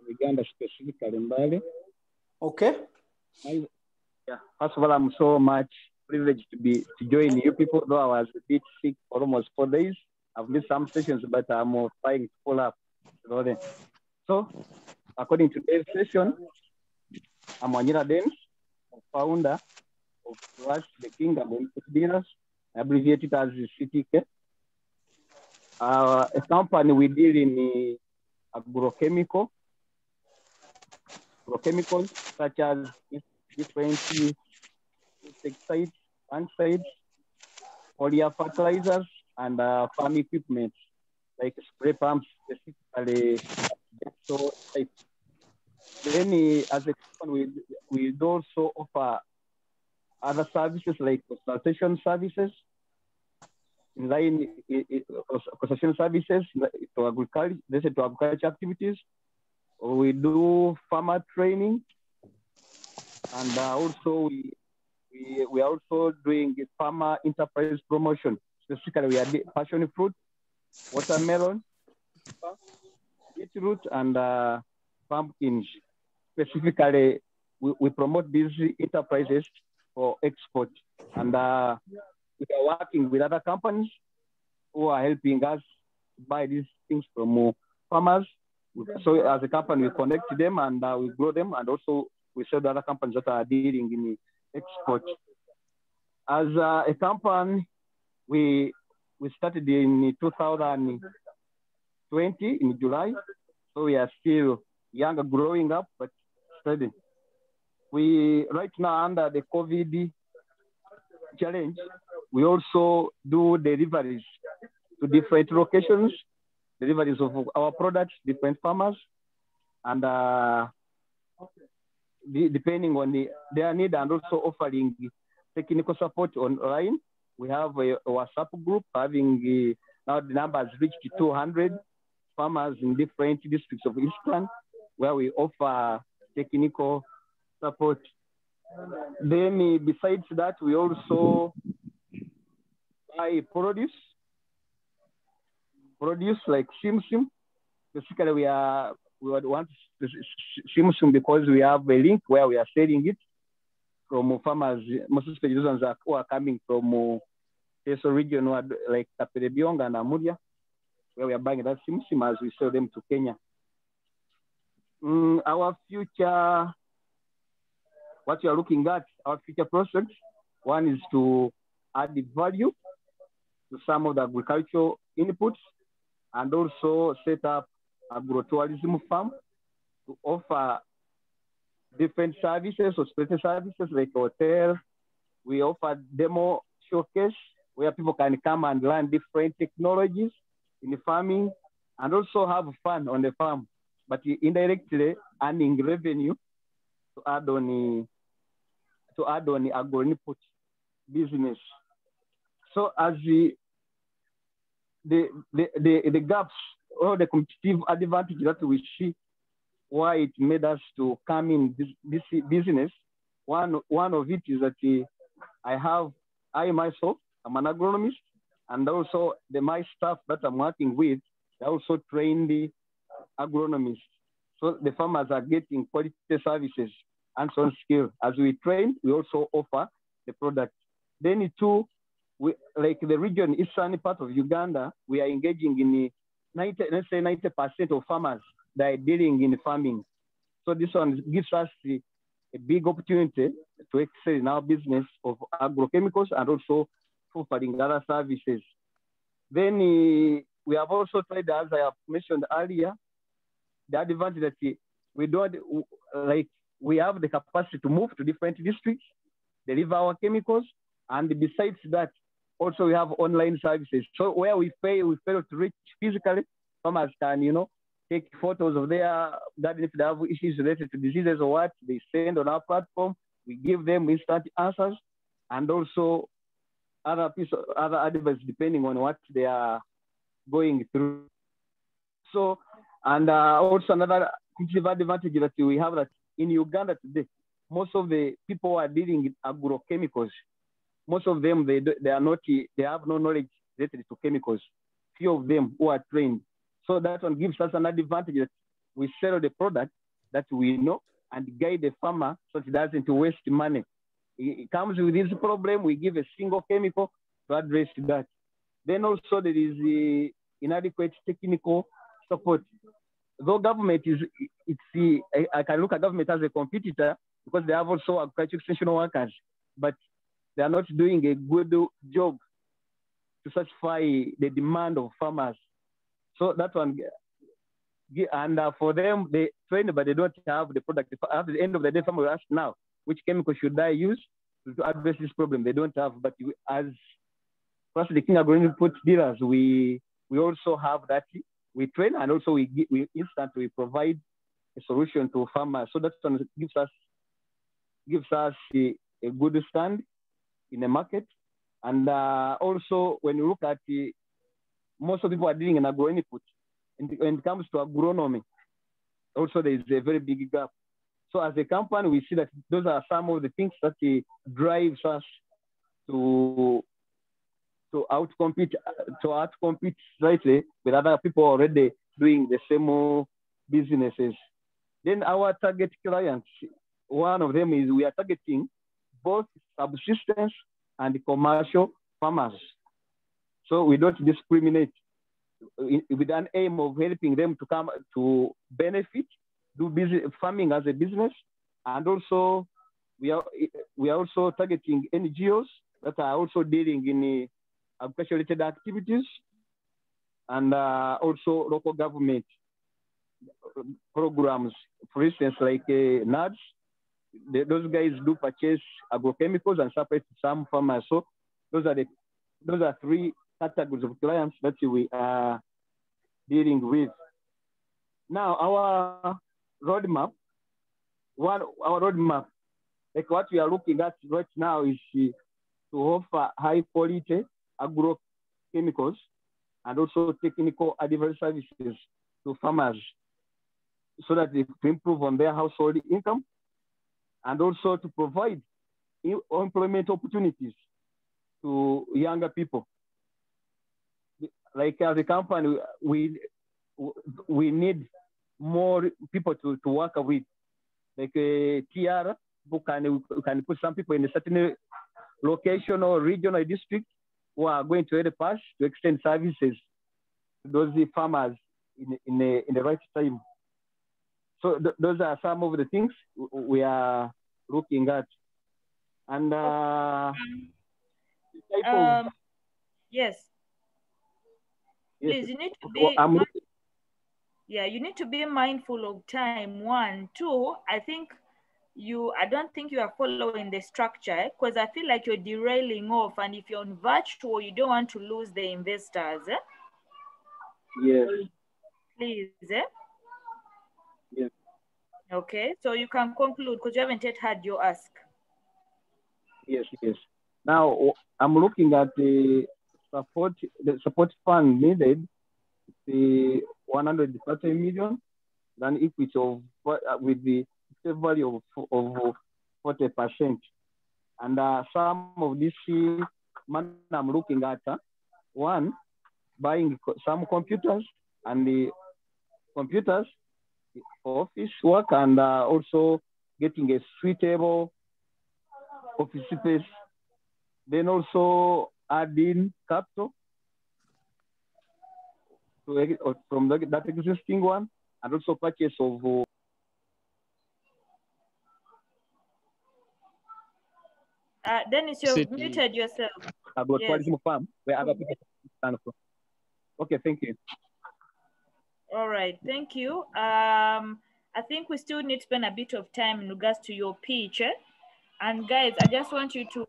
Uganda, specifically Mbale. Okay. Yeah. First of all, I'm so much privileged to join you people, though I was a bit sick for almost 4 days. I've missed some sessions, but I'm trying to pull up. So, according to today's session, I'm Wanyira Dennis, founder of Trust the Kingdom of Dealers, abbreviated as CTK. A company we deal in agrochemicals such as different insecticides, fungicides, foliar fertilizers, and farm equipment like spray pumps, specifically. So, then as a company, we also offer other services like consultation services, consultation services to agriculture activities. We do farmer training, and also we are also doing farmer enterprise promotion. Specifically, we are passion fruit, watermelon, beetroot, and pumpkins. Specifically, we promote these enterprises for export, and we are working with other companies who are helping us buy these things from farmers. So as a company, we connect them and we grow them, and also we sell to other companies that are dealing in export. As a company, we started in 2020 in July, so we are still young, growing up, but steady. We right now under the COVID challenge, we also do deliveries to different locations, deliveries of our products, different farmers, and depending on their need, and also offering technical support online. We have a WhatsApp group having now the number has reached 200 farmers in different districts of Eastern, where we offer technical support. Then besides that, we also buy produce like simsim. Basically, we want simsim because we have a link where we are selling it from farmers, most especially those ones who are coming from Teso region, like Kaperebiong and Amuria, where we are buying that simsim as we sell them to Kenya. Our future, what you are looking at, our future prospects, one is to add value to some of the agricultural inputs, and also set up agrotourism farm to offer different services or special services like hotel. We offer demo showcase where people can come and learn different technologies in farming and also have fun on the farm, but indirectly earning revenue to add on agro-input business. So as the gaps or the competitive advantage that we see why it made us to come in this business, one of it is that I myself, I'm an agronomist, and also my staff that I'm working with, they're also trained agronomists. So the farmers are getting quality services and so on skill. As we train, we also offer the product. Then too, like the region, eastern part of Uganda, we are engaging in 90% of farmers that are dealing in farming. So this one gives us a big opportunity to excel in our business of agrochemicals and also offering other services. Then we have also tried, as I have mentioned earlier, the advantage that we have the capacity to move to different districts, deliver our chemicals, and besides that, also we have online services. So where we fail to reach physically, farmers can, take photos of their garden if they have issues related to diseases or what, they send on our platform, we give them instant answers, and also other advice depending on what they are going through. So, and also another competitive advantage that we have that in Uganda today, most of the people who are dealing with agrochemicals, most of them, they have no knowledge related to chemicals. Few of them who are trained. So that one gives us an advantage that we sell the product that we know and guide the farmer so it doesn't waste money. It comes with this problem, we give a single chemical to address that. Then also there is the inadequate technical support. Though government I can look at government as a competitor because they have also agriculture extension workers, but they are not doing a good job to satisfy the demand of farmers. So that one, and for them, they train, but they don't have the product. At the end of the day, farmers ask now, which chemical should I use to address this problem? They don't have, but as first the King Agro-Input dealers, we also have that. We train and also we instantly provide a solution to farmers. So that one gives us a good stand in the market. And also when you look at most of the people are dealing in agro-input. When it comes to agronomy, also there is a very big gap. So as a company, we see that those are some of the things that drives us to outcompete slightly with other people already doing the same businesses. Then our target clients, one of them is we are targeting both subsistence and commercial farmers. So we don't discriminate with an aim of helping them to come to benefit, do farming as a business. And also we are also targeting NGOs that are also dealing in agriculture related activities, and also local government programs. For instance, like NADS, those guys do purchase agrochemicals and supply to some farmers. So those are three categories of clients that we are dealing with. Now our roadmap, like what we are looking at right now is to offer high quality agrochemicals and also technical advice services to farmers so that they can improve on their household income, and also to provide employment opportunities to younger people. Like as a company, we need more people to work with. Like a TR, who can put some people in a certain location or regional district who are going to help us to extend services to those farmers in the right time. So those are some of the things we are looking at. And yes. Please, you need to be you need to be mindful of time. 1, 2, I don't think you are following the structure, because I feel like you're derailing off, and if you're on virtual, you don't want to lose the investors. Yes. Please. Yes. Okay, so you can conclude because you haven't yet had your ask. Yes, yes. Now I'm looking at the support fund needed, the 130 million, then equity of with the value of 40%. And some of this money I'm looking at, one, buying some computers and the computers for office work, and also getting a suitable office space. Then also add in capital from that existing one, and also purchase of Dennis, you've muted yourself. About tourism farm where other people stand from. Okay, thank you. All right, thank you. I think we still need to spend a bit of time in regards to your pitch. And guys, I just want you to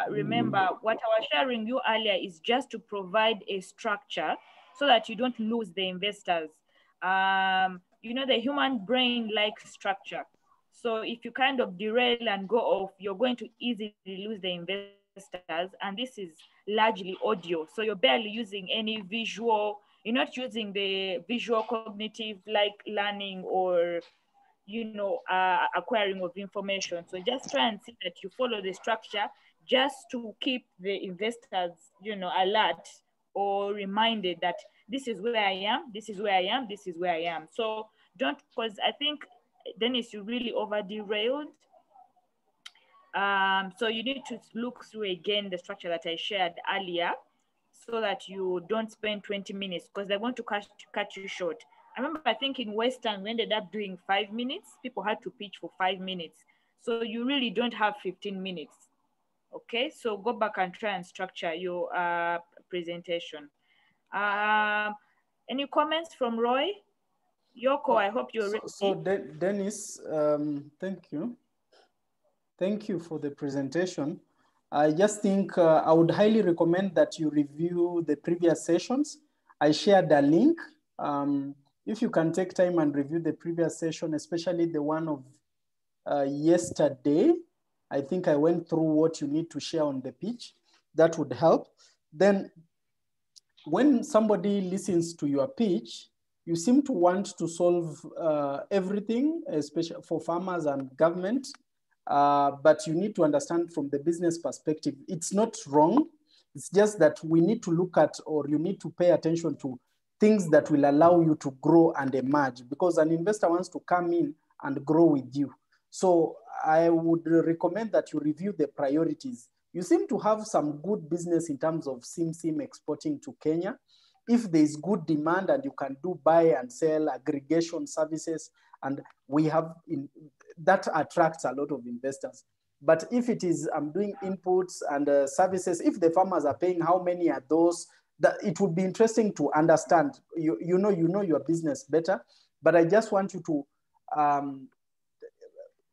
remember what I was sharing you earlier is just to provide a structure so that you don't lose the investors. You know, the human brain likes structure. So if you kind of derail and go off, you're going to easily lose the investors. And this is largely audio. So you're barely using any visual, you're not using the visual cognitive like learning or, you know, acquiring of information. So just try and see that you follow the structure just to keep the investors, you know, alert or reminded that this is where I am, this is where I am, this is where I am. So don't, because I think, Dennis, you really over derailed. So you need to look through again the structure that I shared earlier so that you don't spend 20 minutes because they're going to cut you short. I remember, I think in Western, we ended up doing 5 minutes. People had to pitch for 5 minutes. So you really don't have 15 minutes. Okay, so go back and try and structure your presentation. Any comments from Roy? Yoko, I hope you're ready. So Dennis, thank you. Thank you for the presentation. I just think I would highly recommend that you review the previous sessions. I shared a link. If you can take time and review the previous session, especially the one of yesterday, I think I went through what you need to share on the pitch. That would help. Then when somebody listens to your pitch, you seem to want to solve everything, especially for farmers and government. But you need to understand from the business perspective, it's not wrong. It's just that we need to look at, or you need to pay attention to things that will allow you to grow and emerge, because an investor wants to come in and grow with you. So I would recommend that you review the priorities. You seem to have some good business in terms of sim exporting to Kenya. If there is good demand and you can do buy and sell aggregation services, and we have that attracts a lot of investors. But if it is I'm doing inputs and services, if the farmers are paying, how many are those? That it would be interesting to understand. You know your business better, but I just want you to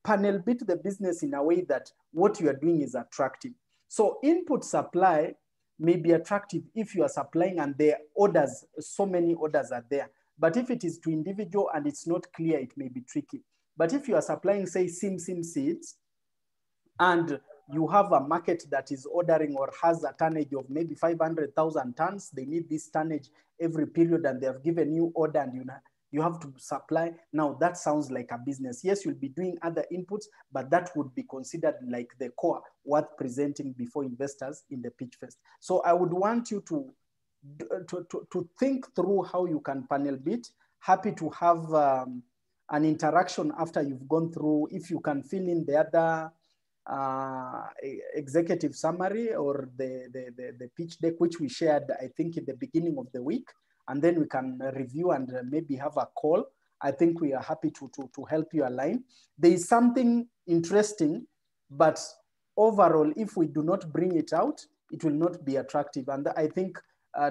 panel bit the business in a way that what you are doing is attractive. So input supply may be attractive if you are supplying and the orders, so many orders are there. But if it is to individual and it's not clear, it may be tricky. But if you are supplying, say, sim seeds, and you have a market that is ordering or has a tonnage of maybe 500,000 tons, they need this tonnage every period and they have given you order and you have to supply. Now that sounds like a business. Yes, you'll be doing other inputs, but that would be considered like the core worth presenting before investors in the Pitchfest. So I would want you to think through how you can panel bit. Happy to have an interaction after you've gone through. If you can fill in the other executive summary or the pitch deck, which we shared, I think, in the beginning of the week, and then we can review and maybe have a call. I think we are happy to help you align. There is something interesting, but overall, if we do not bring it out, it will not be attractive. And I think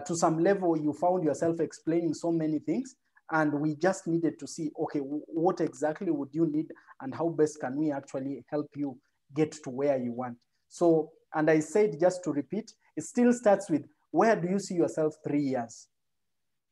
to some level, you found yourself explaining so many things, and we just needed to see, okay, what exactly would you need and how best can we actually help you get to where you want. So, and I said, just to repeat, it still starts with, where do you see yourself 3 years?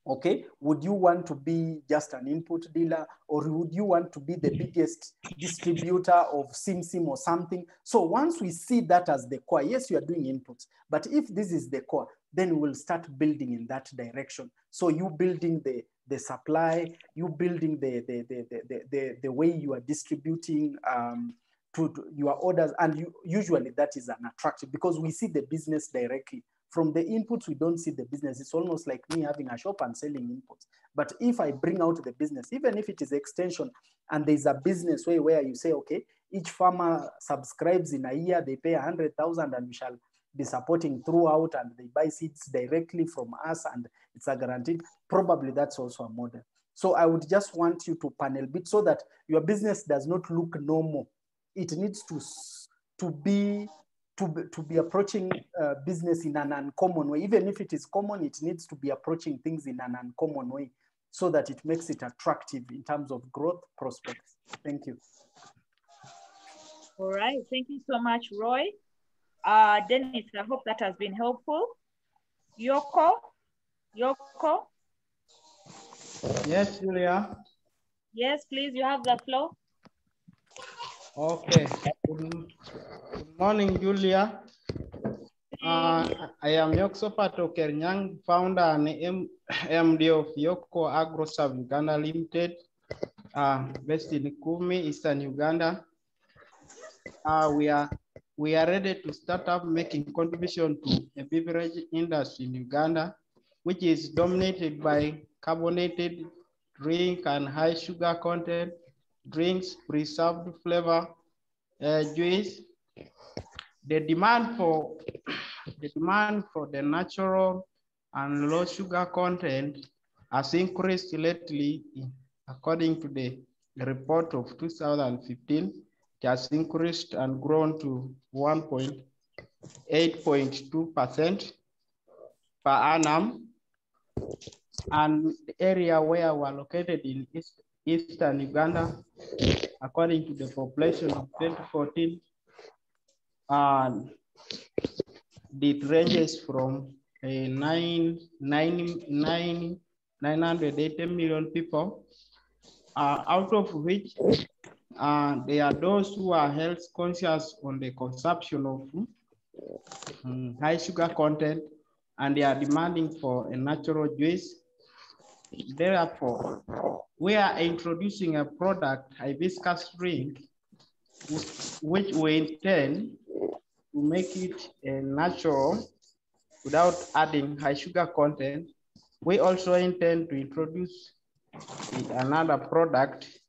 Okay, would you want to be just an input dealer, or would you want to be the biggest distributor of SimSim or something? So once we see that as the core, yes, you are doing inputs, but if this is the core, then we'll start building in that direction. So you building the supply, you building the way you are distributing to your orders, and usually that is an attractive, because we see the business directly. From the inputs, we don't see the business. It's almost like me having a shop and selling inputs. But if I bring out the business, even if it is extension, and there's a business way where you say, okay, each farmer subscribes in a year, they pay 100,000 and we shall be supporting throughout, and they buy seeds directly from us and it's a guaranteed, probably that's also a model. So I would just want you to panel bit so that your business does not look normal. It needs to be approaching business in an uncommon way. Even if it is common, it needs to be approaching things in an uncommon way so that it makes it attractive in terms of growth prospects. Thank you. All right, thank you so much, Roy. Dennis, I hope that has been helpful. Yoko? Yes, Julia. Yes, please, you have the floor. Okay. Good morning, Julia. I am Yoksopato Kernyang, founder and MD of Yoko Agro Sub Uganda Limited, based in Kumi, Eastern Uganda. We are ready to start up making contribution to a beverage industry in Uganda, which is dominated by carbonated drink and high sugar content drinks, preserved flavor, juice. The demand for the natural and low sugar content has increased lately. According to the report of 2015, it has increased and grown to 8.2% per annum. And the area where we're located in Eastern Uganda, according to the population of 2014, it ranges from 980 million people, out of which there are those who are health conscious on the consumption of high sugar content, and they are demanding for a natural juice. Therefore, we are introducing a product, hibiscus drink, which we intend to make it natural without adding high sugar content. We also intend to introduce another product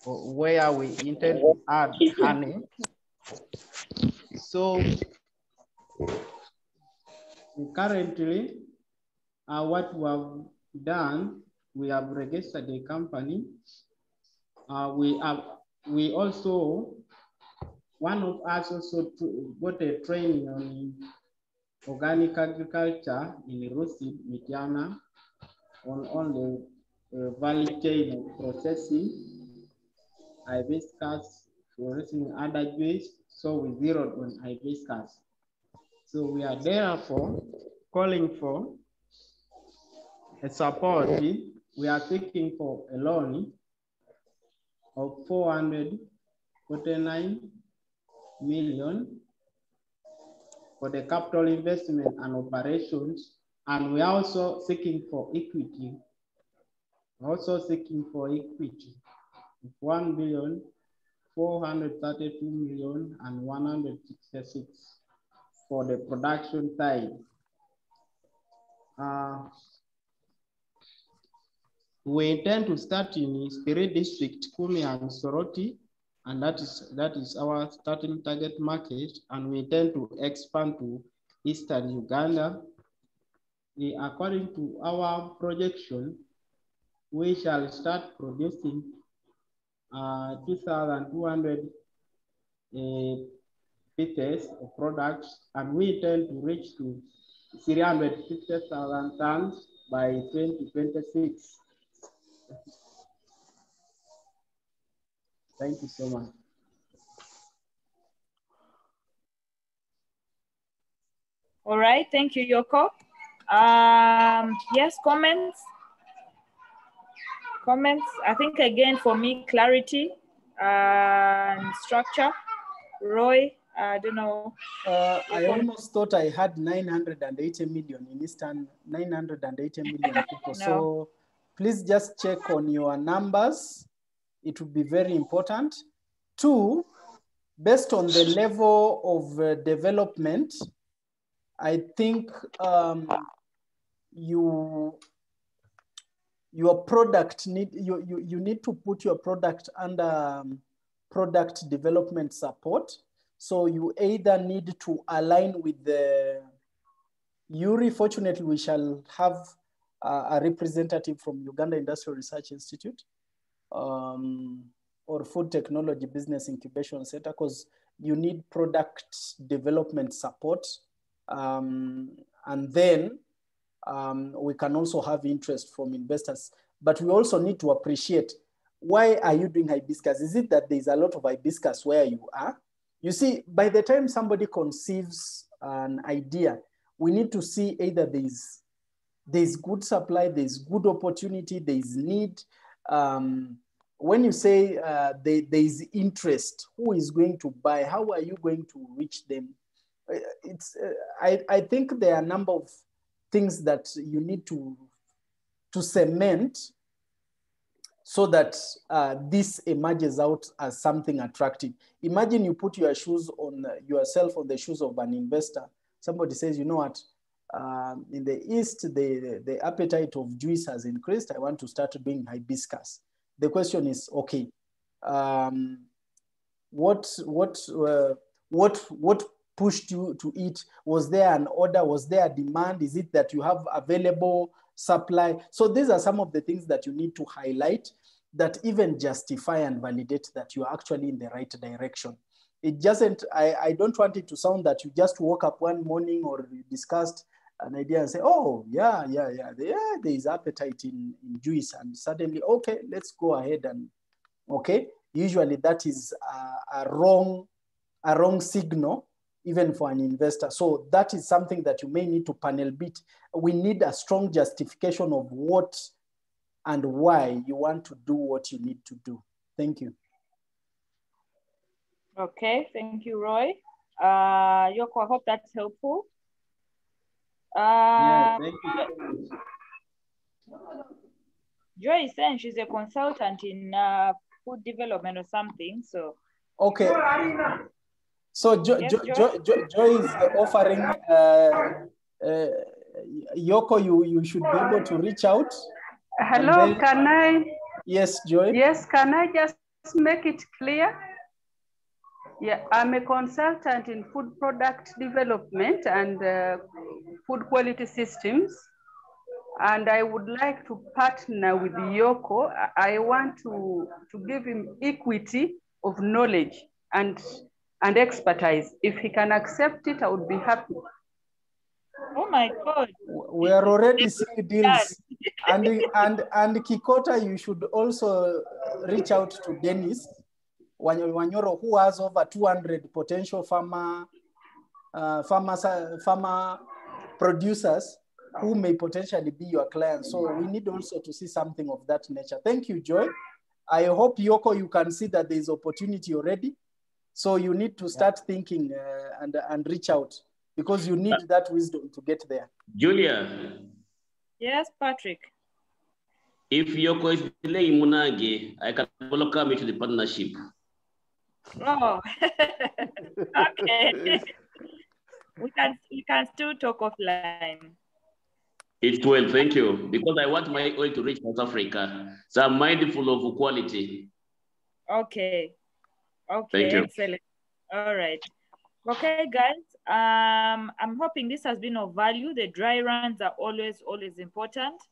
where we intend to add honey. So currently, what we have done, we have registered a company. We also, one of us also got a training on organic agriculture in Rusi, Mityana, on the value chain of processing hibiscus, producing other juice. So we zeroed on hibiscus. So we are therefore calling for a support. We are seeking for a loan of 449 million for the capital investment and operations. And we are also seeking for equity. Also seeking for equity of 1,432,166 for the production side. We intend to start in Spirit District, Kumi and Soroti, and that is our starting target market, and we intend to expand to Eastern Uganda. According to our projection, we shall start producing 2,200 pieces of products, and we intend to reach to 350,000 tons by 2026. Thank you so much. All right, thank you, Yoko. Yes, comments? Comments? I think again for me, clarity and structure. Roy, I don't know. I almost thought I had 980 million in Eastern, 980 million people. No. So please just check on your numbers. It would be very important. Two, based on the level of development, I think your product you need to put your product under product development support. So you either need to align with the URI. Fortunately, we shall have a representative from Uganda Industrial Research Institute or Food Technology Business Incubation Center, because you need product development support. And then we can also have interest from investors. But we also need to appreciate, why are you doing hibiscus? Is it that there's a lot of hibiscus where you are? You see, by the time somebody conceives an idea, we need to see either there's good supply, there's good opportunity, there's need. When you say there's interest, who is going to buy? How are you going to reach them? I think there are a number of things that you need to cement so that this emerges out as something attractive. Imagine you put your shoes on yourself on the shoes of an investor. Somebody says, you know what, in the East, the appetite of juice has increased. I want to start doing hibiscus. The question is, okay, what pushed you to it? Was there an order? Was there a demand? Is it that you have available supply? So these are some of the things that you need to highlight that even justify and validate that you're actually in the right direction. It doesn't, I don't want it to sound that you just woke up one morning or you discussed an idea and say, oh, yeah, there is appetite in juice, and suddenly, okay, let's go ahead and, okay. Usually that is a wrong signal, even for an investor. So that is something that you may need to panel beat. We need a strong justification of what and why you want to do what you need to do. Thank you. Okay, thank you, Roy. Yoko, I hope that's helpful. Yeah, thank you. Joy is saying she's a consultant in food development or something, so. Okay. So Joy is offering, Yoko, you should be able to reach out. Hello, then, can I? Yes, Joy. Yes, can I just make it clear? Yeah, I'm a consultant in food product development and food quality systems. And I would like to partner with Yoko. I want to give him equity of knowledge and expertise. If he can accept it, I would be happy. Oh my God. We are already seeing deals. and Kikota, you should also reach out to Dennis Wanyoro, who has over 200 potential farmer producers who may potentially be your clients. So we need also to see something of that nature. Thank you, Joy. I hope, Yoko, you can see that there's opportunity already. So you need to start thinking and reach out, because you need that wisdom to get there. Julia. Yes, Patrick. If Yoko is delaying Munage, I can welcome you to the partnership. Oh, okay. we can still talk offline. It's well, thank you. Because I want my oil to reach South Africa. So I'm mindful of quality. Okay. Okay, thank you. Excellent. All right. Okay, guys. I'm hoping this has been of value. The dry runs are always important.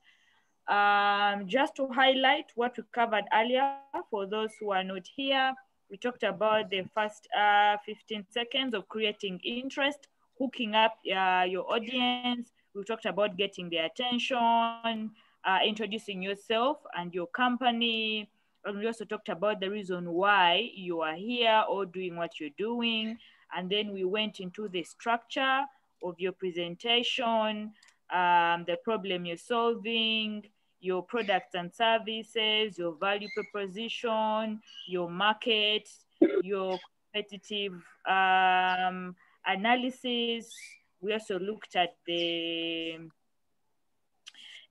Just to highlight what we covered earlier, for those who are not here, we talked about the first 15 seconds of creating interest, hooking up your audience. We talked about getting their attention, introducing yourself and your company. And we also talked about the reason why you are here or doing what you're doing. And then we went into the structure of your presentation, the problem you're solving, your products and services, your value proposition, your market, your competitive analysis. We also looked at the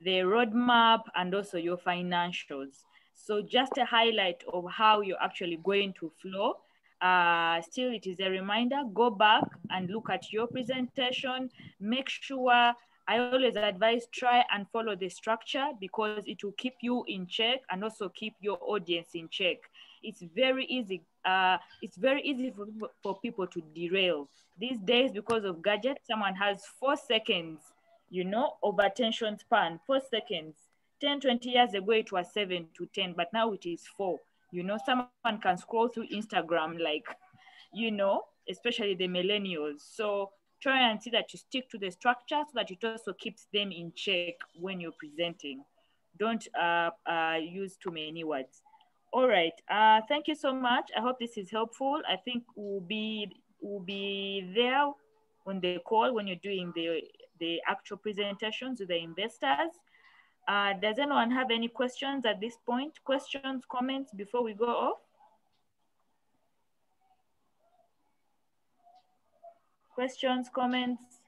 roadmap and also your financials. So just a highlight of how you're actually going to flow. Still, it is a reminder, go back and look at your presentation. Make sure, I always advise, try and follow the structure because it will keep you in check and also keep your audience in check. It's very easy. It's very easy for people to derail. These days, because of gadgets, someone has 4 seconds, you know, of attention span, 4 seconds. 10, 20 years ago, it was 7 to 10, but now it is 4. You know, someone can scroll through Instagram, like, you know, especially the millennials. So try and see that you stick to the structure so that it also keeps them in check when you're presenting. Don't use too many words. All right, thank you so much. I hope this is helpful. I think we'll be there on the call when you're doing the actual presentations with the investors. Does anyone have any questions at this point? Questions, comments before we go off? Questions, comments?